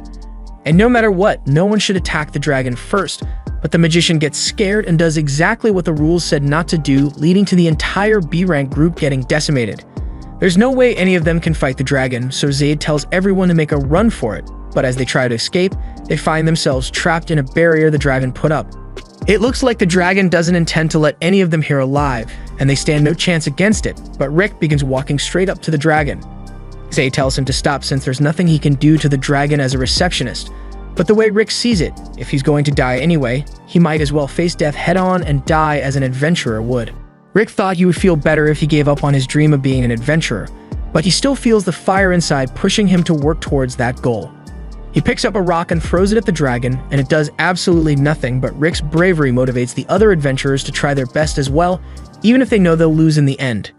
And no matter what, no one should attack the dragon first, but the magician gets scared and does exactly what the rules said not to do, leading to the entire B-rank group getting decimated. There's no way any of them can fight the dragon, so Zaid tells everyone to make a run for it, but as they try to escape, they find themselves trapped in a barrier the dragon put up. It looks like the dragon doesn't intend to let any of them here alive, and they stand no chance against it, but Rick begins walking straight up to the dragon. Zaid tells him to stop since there's nothing he can do to the dragon as a receptionist, but the way Rick sees it, if he's going to die anyway, he might as well face death head-on and die as an adventurer would. Rick thought he would feel better if he gave up on his dream of being an adventurer, but he still feels the fire inside pushing him to work towards that goal. He picks up a rock and throws it at the dragon, and it does absolutely nothing, but Rick's bravery motivates the other adventurers to try their best as well, even if they know they'll lose in the end.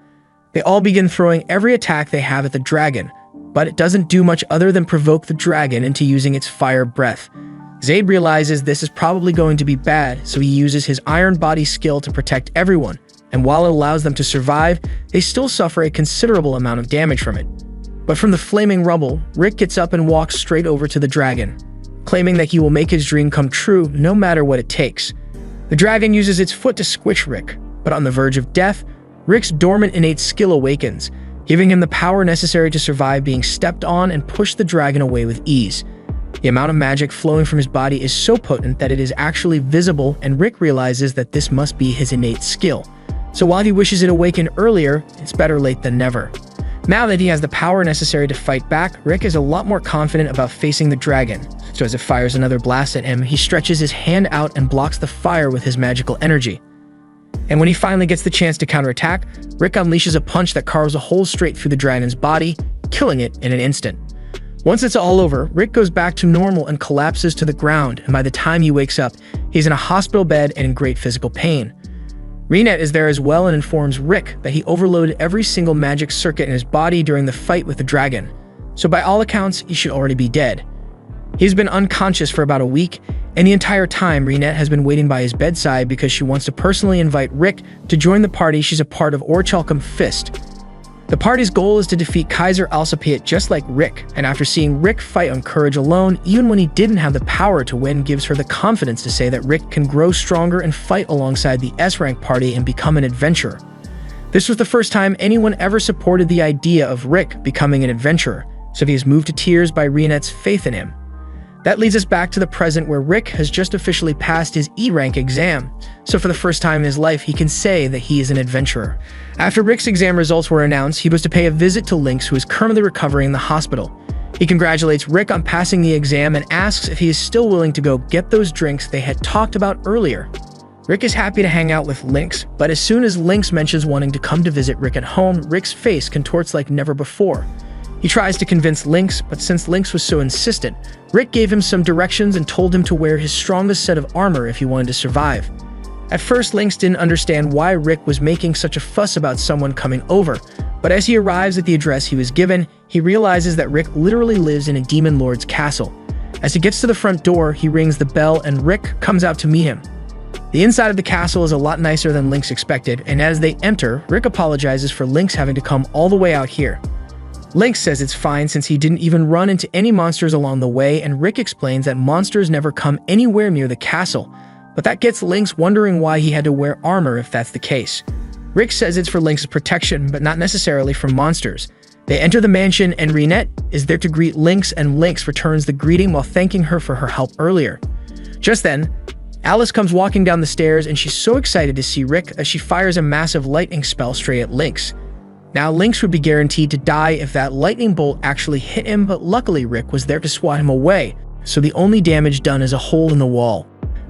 They all begin throwing every attack they have at the dragon, but it doesn't do much other than provoke the dragon into using its fire breath. Zaid realizes this is probably going to be bad, so he uses his iron body skill to protect everyone, and while it allows them to survive, they still suffer a considerable amount of damage from it. But from the flaming rubble, Rick gets up and walks straight over to the dragon, claiming that he will make his dream come true no matter what it takes. The dragon uses its foot to squish Rick, but on the verge of death, Rick's dormant innate skill awakens, giving him the power necessary to survive being stepped on and push the dragon away with ease. The amount of magic flowing from his body is so potent that it is actually visible, and Rick realizes that this must be his innate skill. So while he wishes it awakened earlier, it's better late than never. Now that he has the power necessary to fight back, Rick is a lot more confident about facing the dragon. So as it fires another blast at him, he stretches his hand out and blocks the fire with his magical energy. And when he finally gets the chance to counterattack, Rick unleashes a punch that carves a hole straight through the dragon's body, killing it in an instant. Once it's all over, Rick goes back to normal and collapses to the ground, and by the time he wakes up, he's in a hospital bed and in great physical pain. Reenet is there as well and informs Rick that he overloaded every single magic circuit in his body during the fight with the dragon, so by all accounts, he should already be dead. He's been unconscious for about a week, and the entire time Reenet has been waiting by his bedside because she wants to personally invite Rick to join the party she's a part of Orichalcum Fist. The party's goal is to defeat Kaiser Alsapiet just like Rick, and after seeing Rick fight on courage alone, even when he didn't have the power to win, gives her the confidence to say that Rick can grow stronger and fight alongside the S-rank party and become an adventurer. This was the first time anyone ever supported the idea of Rick becoming an adventurer, so he is moved to tears by Reenet's faith in him. That leads us back to the present where Rick has just officially passed his E-rank exam, so for the first time in his life he can say that he is an adventurer. After Rick's exam results were announced, he was to pay a visit to Lynx, who is currently recovering in the hospital. He congratulates Rick on passing the exam and asks if he is still willing to go get those drinks they had talked about earlier. Rick is happy to hang out with Lynx, but as soon as Lynx mentions wanting to come to visit Rick at home, Rick's face contorts like never before. He tries to convince Lynx, but since Lynx was so insistent, Rick gave him some directions and told him to wear his strongest set of armor if he wanted to survive. At first, Lynx didn't understand why Rick was making such a fuss about someone coming over, but as he arrives at the address he was given, he realizes that Rick literally lives in a demon lord's castle. As he gets to the front door, he rings the bell and Rick comes out to meet him. The inside of the castle is a lot nicer than Lynx expected, and as they enter, Rick apologizes for Lynx having to come all the way out here. Lynx says it's fine since he didn't even run into any monsters along the way, and Rick explains that monsters never come anywhere near the castle, but that gets Lynx wondering why he had to wear armor if that's the case. Rick says it's for Lynx's protection, but not necessarily from monsters. They enter the mansion and Reenet is there to greet Lynx, and Lynx returns the greeting while thanking her for her help earlier. Just then, Alice comes walking down the stairs and she's so excited to see Rick that she fires a massive lightning spell straight at Lynx. Now, Lynx would be guaranteed to die if that lightning bolt actually hit him, but luckily Rick was there to swat him away, so the only damage done is a hole in the wall.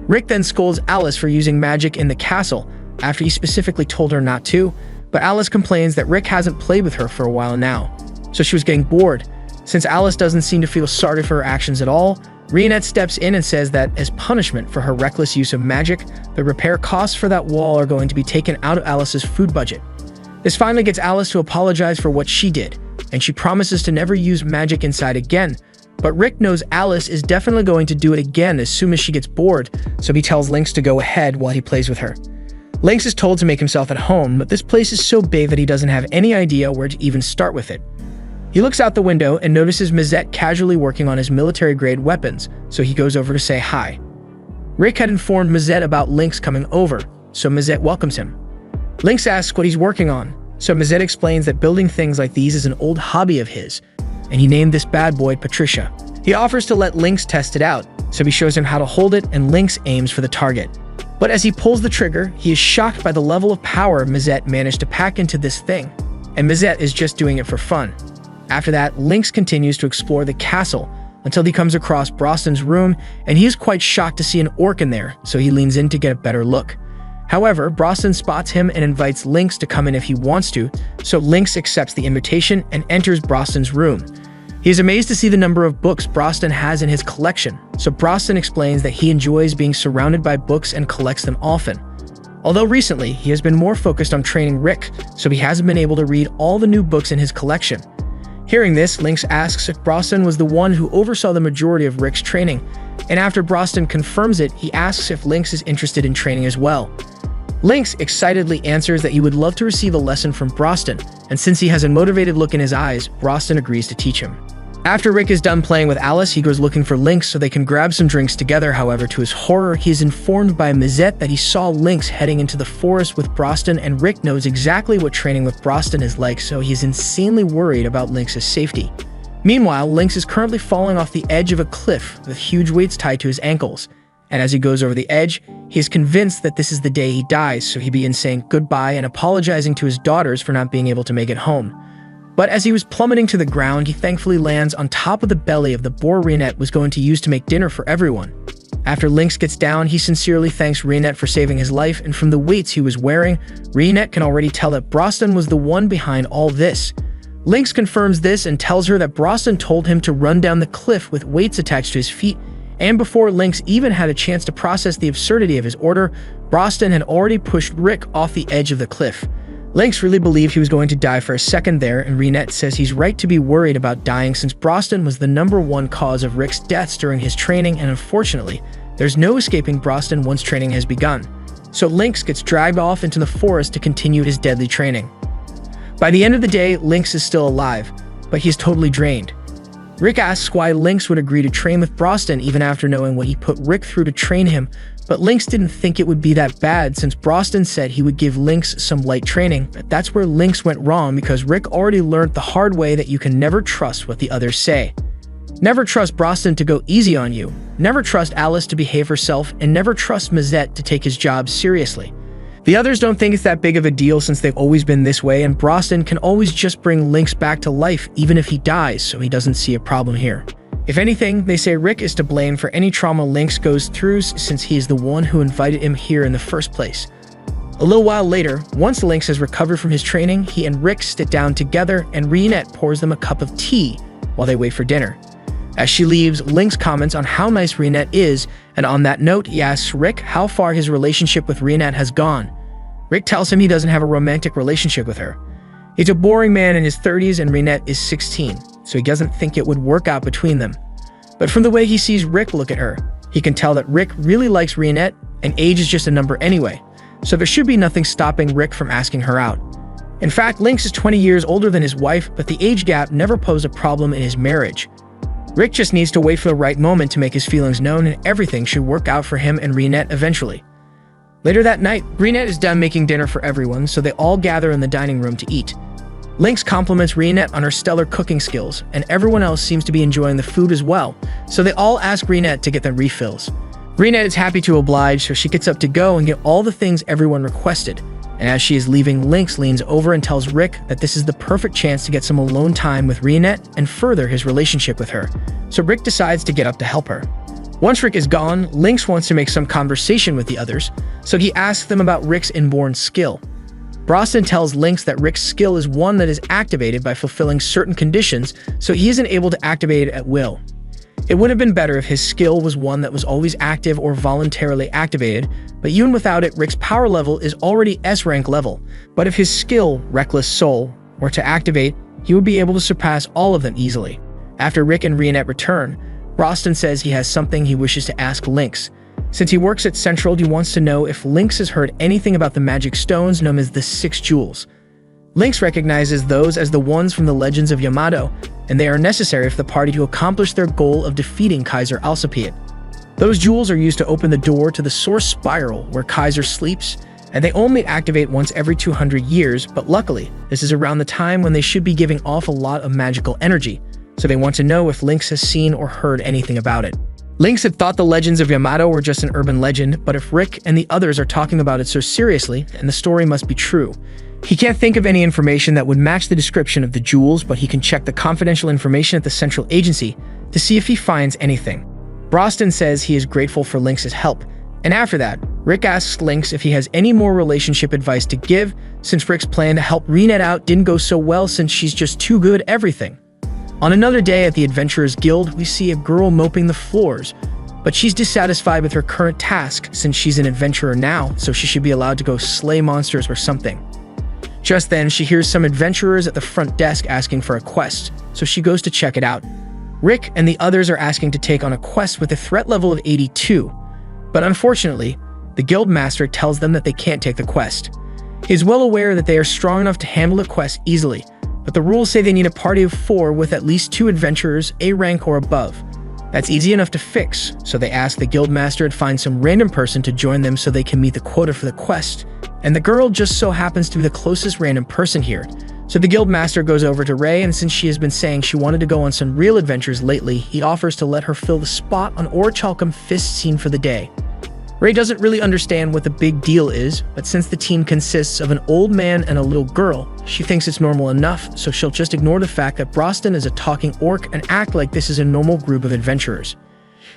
Rick then scolds Alice for using magic in the castle, after he specifically told her not to, but Alice complains that Rick hasn't played with her for a while now, so she was getting bored. Since Alice doesn't seem to feel sorry for her actions at all, Reenet steps in and says that as punishment for her reckless use of magic, the repair costs for that wall are going to be taken out of Alice's food budget. This finally gets Alice to apologize for what she did, and she promises to never use magic inside again, but Rick knows Alice is definitely going to do it again as soon as she gets bored, so he tells Lynx to go ahead while he plays with her. Lynx is told to make himself at home, but this place is so big that he doesn't have any idea where to even start with it. He looks out the window and notices Mazette casually working on his military-grade weapons, so he goes over to say hi. Rick had informed Mazette about Lynx coming over, so Mazette welcomes him. Lynx asks what he's working on, so Mazette explains that building things like these is an old hobby of his, and he named this bad boy Patricia. He offers to let Lynx test it out, so he shows him how to hold it and Lynx aims for the target. But as he pulls the trigger, he is shocked by the level of power Mazette managed to pack into this thing, and Mazette is just doing it for fun. After that, Lynx continues to explore the castle until he comes across Broston's room, and he is quite shocked to see an orc in there, so he leans in to get a better look. However, Broston spots him and invites Lynx to come in if he wants to, so Lynx accepts the invitation and enters Broston's room. He is amazed to see the number of books Broston has in his collection, so Broston explains that he enjoys being surrounded by books and collects them often. Although recently, he has been more focused on training Rick, so he hasn't been able to read all the new books in his collection. Hearing this, Lynx asks if Broston was the one who oversaw the majority of Rick's training, and after Broston confirms it, he asks if Lynx is interested in training as well. Lynx excitedly answers that he would love to receive a lesson from Broston, and since he has a motivated look in his eyes, Broston agrees to teach him. After Rick is done playing with Alice, he goes looking for Lynx so they can grab some drinks together. However, to his horror, he is informed by Mazette that he saw Lynx heading into the forest with Broston, and Rick knows exactly what training with Broston is like, so he's insanely worried about Lynx's safety. Meanwhile, Lynx is currently falling off the edge of a cliff with huge weights tied to his ankles, and as he goes over the edge, he is convinced that this is the day he dies, so he begins saying goodbye and apologizing to his daughters for not being able to make it home. But as he was plummeting to the ground, he thankfully lands on top of the belly of the boar Reinette was going to use to make dinner for everyone. After Lynx gets down, he sincerely thanks Reinette for saving his life, and from the weights he was wearing, Reinette can already tell that Broston was the one behind all this. Lynx confirms this and tells her that Broston told him to run down the cliff with weights attached to his feet, and before Lynx even had a chance to process the absurdity of his order, Broston had already pushed Rick off the edge of the cliff. Lynx really believed he was going to die for a second there, and Reinette says he's right to be worried about dying since Broston was the #1 cause of Rick's deaths during his training, and unfortunately, there's no escaping Broston once training has begun. So Lynx gets dragged off into the forest to continue his deadly training. By the end of the day, Lynx is still alive, but he's totally drained. Rick asks why Lynx would agree to train with Broston even after knowing what he put Rick through to train him, but Lynx didn't think it would be that bad since Broston said he would give Lynx some light training. But that's where Lynx went wrong because Rick already learned the hard way that you can never trust what the others say. Never trust Broston to go easy on you, never trust Alice to behave herself, and never trust Mazette to take his job seriously. The others don't think it's that big of a deal since they've always been this way, and Broston can always just bring Lynx back to life even if he dies, so he doesn't see a problem here. If anything, they say Rick is to blame for any trauma Lynx goes through since he is the one who invited him here in the first place. A little while later, once Lynx has recovered from his training, he and Rick sit down together and Reinette pours them a cup of tea while they wait for dinner. As she leaves, Lynx comments on how nice Reinette is, and on that note, he asks Rick how far his relationship with Reinette has gone. Rick tells him he doesn't have a romantic relationship with her. He's a boring man in his 30s and Reinette is 16, so he doesn't think it would work out between them. But from the way he sees Rick look at her, he can tell that Rick really likes Reinette, and age is just a number anyway, so there should be nothing stopping Rick from asking her out. In fact, Lynx is 20 years older than his wife, but the age gap never posed a problem in his marriage. Rick just needs to wait for the right moment to make his feelings known, and everything should work out for him and Reinette eventually. Later that night, Reinette is done making dinner for everyone, so they all gather in the dining room to eat. Lynx compliments Reinette on her stellar cooking skills, and everyone else seems to be enjoying the food as well, so they all ask Reinette to get them refills. Reinette is happy to oblige, so she gets up to go and get all the things everyone requested, and as she is leaving, Lynx leans over and tells Rick that this is the perfect chance to get some alone time with Reinette and further his relationship with her, so Rick decides to get up to help her. Once Rick is gone, Lynx wants to make some conversation with the others, so he asks them about Rick's inborn skill. Broston tells Lynx that Rick's skill is one that is activated by fulfilling certain conditions, so he isn't able to activate it at will. It would have been better if his skill was one that was always active or voluntarily activated, but even without it, Rick's power level is already S-rank level. But if his skill, Reckless Soul, were to activate, he would be able to surpass all of them easily. After Rick and Reinette return, Broston says he has something he wishes to ask Lynx. Since he works at Central, he wants to know if Lynx has heard anything about the magic stones known as the 6 Jewels. Lynx recognizes those as the ones from the Legends of Yamato, and they are necessary for the party to accomplish their goal of defeating Kaiser Alcipiade. Those jewels are used to open the door to the Source Spiral where Kaiser sleeps, and they only activate once every 200 years, but luckily, this is around the time when they should be giving off a lot of magical energy, so they want to know if Lynx has seen or heard anything about it. Lynx had thought the Legends of Yamato were just an urban legend, but if Rick and the others are talking about it so seriously, then the story must be true. He can't think of any information that would match the description of the jewels, but he can check the confidential information at the Central Agency to see if he finds anything. Broston says he is grateful for Lynx's help, and after that, Rick asks Lynx if he has any more relationship advice to give, since Rick's plan to help Reinette out didn't go so well since she's just too good at everything. On another day at the Adventurers Guild, we see a girl moping the floors, but she's dissatisfied with her current task since she's an adventurer now, so she should be allowed to go slay monsters or something. Just then, she hears some adventurers at the front desk asking for a quest, so she goes to check it out. Rick and the others are asking to take on a quest with a threat level of 82, but unfortunately, The guild master tells them that they can't take the quest. He is well aware that they are strong enough to handle the quest easily, but the rules say they need a party of 4 with at least 2 adventurers, A rank or above. That's easy enough to fix, so they ask the guild master to find some random person to join them so they can meet the quota for the quest. And the girl just so happens to be the closest random person here. So the guild master goes over to Ray, and since she has been saying she wanted to go on some real adventures lately, he offers to let her fill the spot on Orichalcum Fist's scene for the day. Ray doesn't really understand what the big deal is, but since the team consists of an old man and a little girl, she thinks it's normal enough, so she'll just ignore the fact that Broston is a talking orc and act like this is a normal group of adventurers.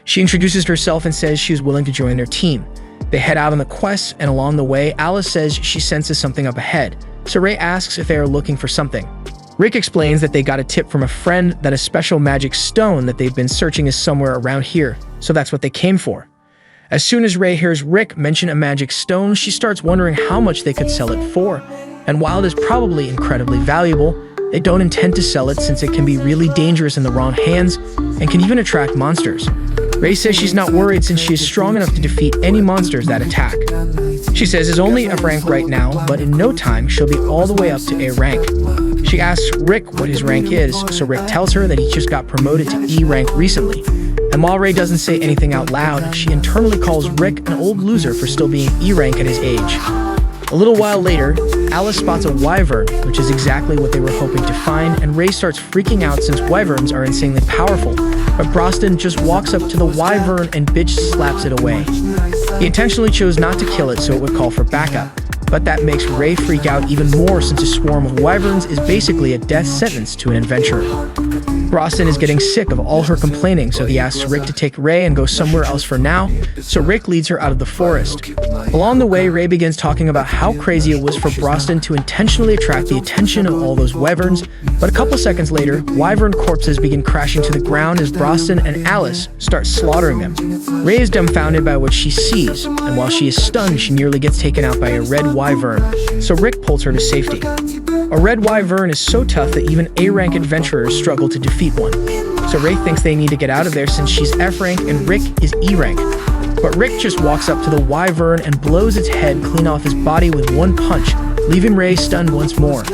She introduces herself and says she is willing to join their team. They head out on the quest, and along the way, Alice says she senses something up ahead, so Ray asks if they are looking for something. Rick explains that they got a tip from a friend that a special magic stone that they've been searching is somewhere around here, so that's what they came for. As soon as Ray hears Rick mention a magic stone, she starts wondering how much they could sell it for. And while it is probably incredibly valuable, they don't intend to sell it since it can be really dangerous in the wrong hands and can even attract monsters. Ray says she's not worried since she is strong enough to defeat any monsters that attack. She says is only F rank right now, but in no time she'll be all the way up to A rank. She asks Rick what his rank is, so Rick tells her that he just got promoted to E rank recently. And while Ray doesn't say anything out loud, she internally calls Rick an old loser for still being E rank at his age. A little while later, Alice spots a wyvern, which is exactly what they were hoping to find, and Ray starts freaking out since wyverns are insanely powerful, but Broston just walks up to the wyvern and bitch slaps it away. He intentionally chose not to kill it so it would call for backup, but that makes Ray freak out even more since a swarm of wyverns is basically a death sentence to an adventurer. Broston is getting sick of all her complaining, so he asks Rick to take Ray and go somewhere else for now, so Rick leads her out of the forest. Along the way, Ray begins talking about how crazy it was for Broston to intentionally attract the attention of all those wyverns, but a couple seconds later, wyvern corpses begin crashing to the ground as Broston and Alice start slaughtering them. Ray is dumbfounded by what she sees, and while she is stunned, she nearly gets taken out by a red wyvern, so Rick pulls her to safety. A red wyvern is so tough that even A-rank adventurers struggle to defeat one. So Ray thinks they need to get out of there since she's F rank and Rick is E rank. But Rick just walks up to the wyvern and blows its head clean off his body with one punch, leaving Ray stunned once more.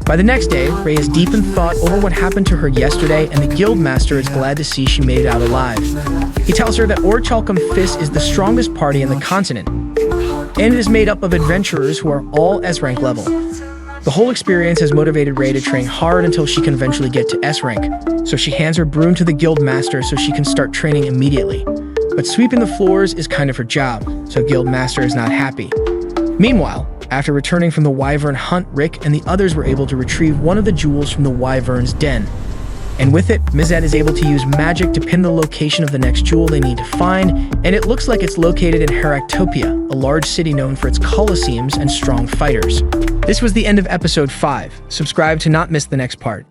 By the next day, Ray is deep in thought over what happened to her yesterday, and the guild master is glad to see she made it out alive. He tells her that Orichalcum Fist is the strongest party in the continent, and it is made up of adventurers who are all S rank level. The whole experience has motivated Ray to train hard until she can eventually get to S rank, so she hands her broom to the guild master so she can start training immediately. But sweeping the floors is kind of her job, so guild master is not happy. Meanwhile, after returning from the wyvern hunt, Rick and the others were able to retrieve one of the jewels from the wyvern's den. And with it, Mizet is able to use magic to pin the location of the next jewel they need to find, and it looks like it's located in Heractopia, a large city known for its colosseums and strong fighters. This was the end of episode 5. Subscribe to not miss the next part.